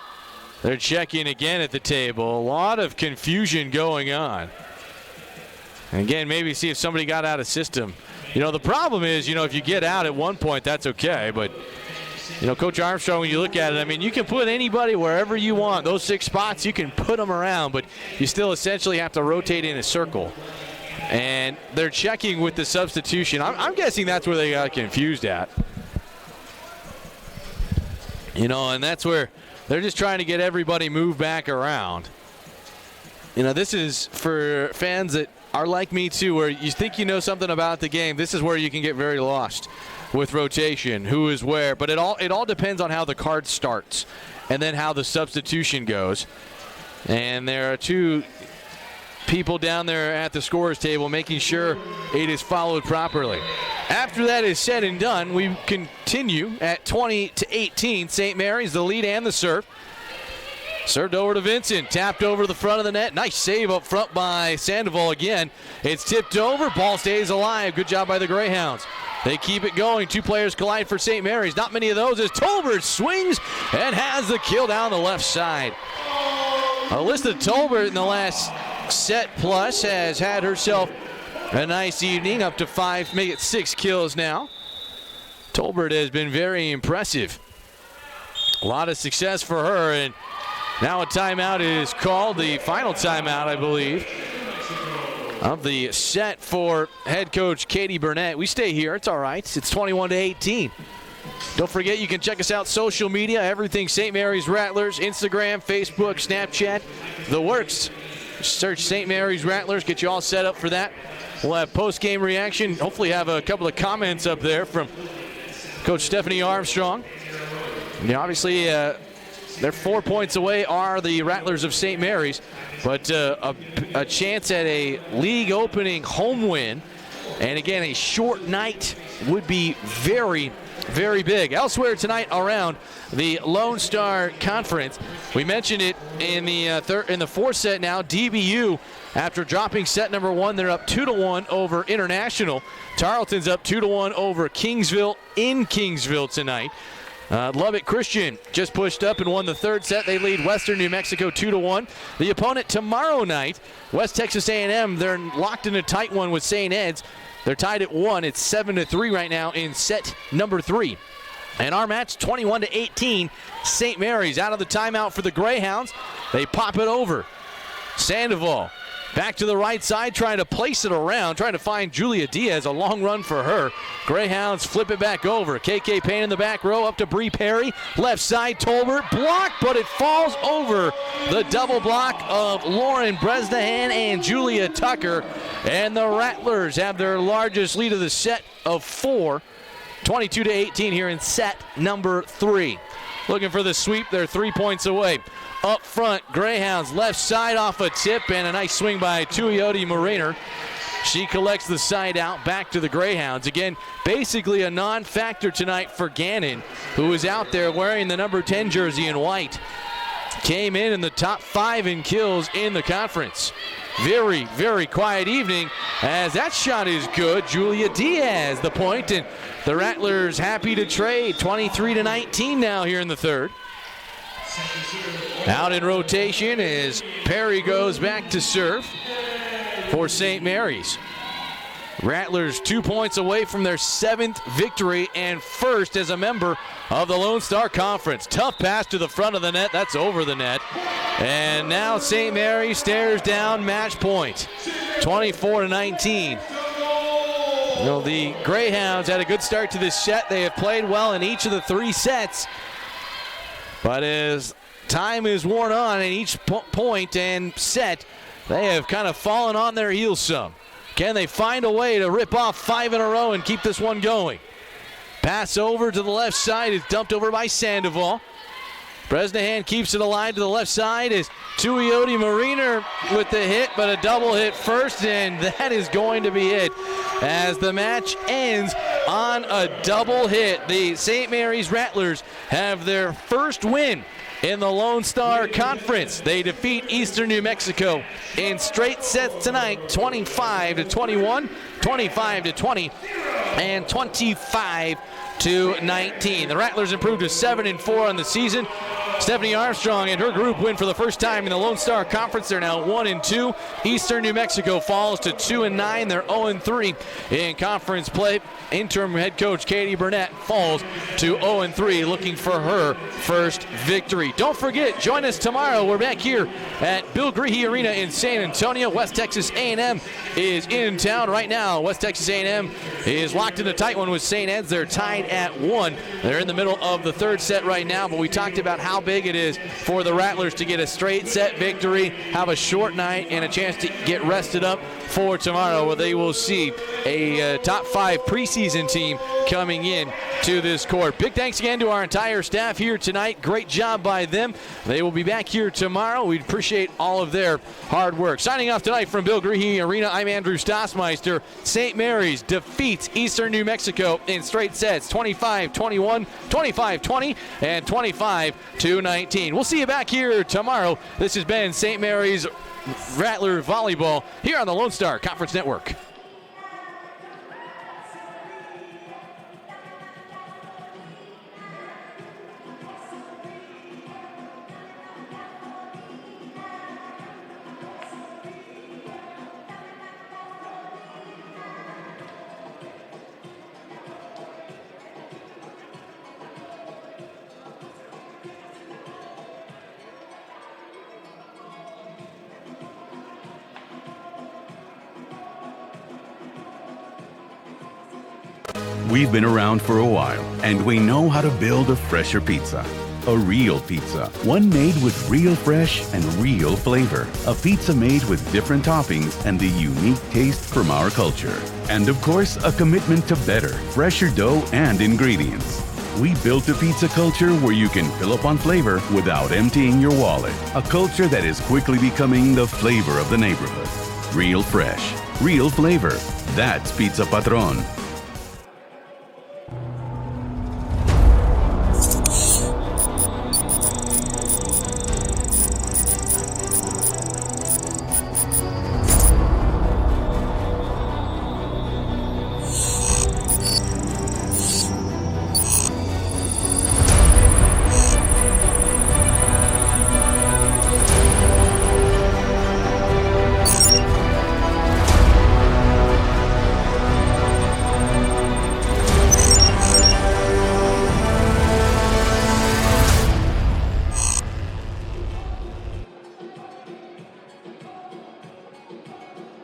checking again at the table. A lot of confusion going on. And again, maybe see if somebody got out of system. You know, the problem is, you know, if you get out at one point, that's okay. But, you know, Coach Armstrong, when you look at it, I mean, you can put anybody wherever you want. Those 6 spots, you can put them around, but you still essentially have to rotate in a circle. And they're checking with the substitution. I'm guessing that's where they got confused at. You know, and that's where they're just trying to get everybody moved back around. You know, this is for fans that are like me too, where you think you know something about the game. This is where you can get very lost. with rotation, who is where. But it all depends on how the card starts and then how the substitution goes. And there are two people down there at the scorer's table making sure it is followed properly. After that is said and done, we continue at 20-18. St. Mary's the lead and the serve. Served over to Vincent, tapped over the front of the net. Nice save up front by Sandoval again. It's tipped over, ball stays alive. Good job by the Greyhounds. They keep it going. Two players collide for St. Mary's. Not many of those as Tolbert swings and has the kill down the left side. Alyssa Tolbert in the last set plus has had herself a nice evening, up to 5, make it 6 kills now. Tolbert has been very impressive. A lot of success for her, and now a timeout is called, the final timeout, I believe, of the set for head coach Katie Burnett. We stay here. It's all right. It's 21-18. Don't forget, you can check us out social media, everything St. Mary's Rattlers, Instagram, Facebook, Snapchat, the works. Search St. Mary's Rattlers, get you all set up for that. We'll have post-game reaction. Hopefully have a couple of comments up there from Coach Stephanie Armstrong. Now, obviously, they're 4 points away are the Rattlers of St. Mary's, but a chance at a league opening home win, and again, a short night would be very, very big. Elsewhere tonight around the Lone Star Conference, we mentioned it in the fourth set now. DBU, after dropping set number 1, they're up 2-1 over International. Tarleton's up 2-1 over Kingsville in Kingsville tonight. Lubbock Christian just pushed up and won the third set. They lead Western New Mexico 2-1. The opponent tomorrow night, West Texas A&M, they're locked in a tight one with St. Ed's. They're tied at 1. It's 7-3 right now in set number 3. And our match, 21-18. St. Mary's out of the timeout for the Greyhounds. They pop it over. Sandoval back to the right side, trying to place it around, trying to find Julia Diaz. A long run for her. Greyhounds flip it back over. KK Payne in the back row, up to Bree Perry. Left side, Tolbert, blocked, but it falls over the double block of Lauren Bresnahan and Julia Tucker. And the Rattlers have their largest lead of the set of 4. 22-18 here in set number 3. Looking for the sweep. They're 3 points away. Up front, Greyhounds left side off a tip, and a nice swing by Tuioti Mariner. She collects the side out back to the Greyhounds. Again, basically a non-factor tonight for Gannon, who is out there wearing the number 10 jersey in white. Came in the top 5 in kills in the conference. Very, very quiet evening as that shot is good. Julia Diaz, the point, and the Rattlers happy to trade. 23-19 now here in the third. Out in rotation as Perry goes back to serve for St. Mary's. Rattlers 2 points away from their 7th victory and first as a member of the Lone Star Conference. Tough pass to the front of the net. That's over the net. And now St. Mary's stares down match point. 24-19. You know, the Greyhounds had a good start to this set. They have played well in each of the 3 sets. But as time is worn on in each point and set, they have kind of fallen on their heels some. Can they find a way to rip off 5 in a row and keep this one going? Pass over to the left side is dumped over by Sandoval. Bresnahan keeps it alive to the left side as Tuioti Mariner with the hit, but a double hit first, and that is going to be it as the match ends on a double hit. The St. Mary's Rattlers have their first win in the Lone Star Conference. They defeat Eastern New Mexico in straight sets tonight, 25-21, 25-20, and 25-19. The Rattlers improved to 7-4 on the season. Stephanie Armstrong and her group win for the first time in the Lone Star Conference. They're now 1-2. Eastern New Mexico falls to 2-9. They're 0-3 in conference play. Interim head coach Katie Burnett falls to 0-3, looking for her first victory. Don't forget, join us tomorrow. We're back here at Bill Greehey Arena in San Antonio. West Texas A&M is in town right now. West Texas A&M is locked in a tight one with St. Ed's. They're tied at 1. They're in the middle of the third set right now, but we talked about how big it is for the Rattlers to get a straight set victory, have a short night, and a chance to get rested up for tomorrow, where they will see a top 5 preseason team coming in to this court. Big thanks again to our entire staff here tonight. Great job by them. They will be back here tomorrow. We appreciate all of their hard work. Signing off tonight from Bill Greehey Arena, I'm Andrew Stossmeister. St. Mary's defeats Eastern New Mexico in straight sets, 25-21, 25-20, and 25-19. We'll see you back here tomorrow. This has been St. Mary's Rattler Volleyball here on the Lone Star Conference Network. We've been around for a while, and we know how to build a fresher pizza. A real pizza, one made with real fresh and real flavor. A pizza made with different toppings and the unique taste from our culture. And of course, a commitment to better, fresher dough and ingredients. We built a pizza culture where you can fill up on flavor without emptying your wallet. A culture that is quickly becoming the flavor of the neighborhood. Real fresh, real flavor. That's Pizza Patron.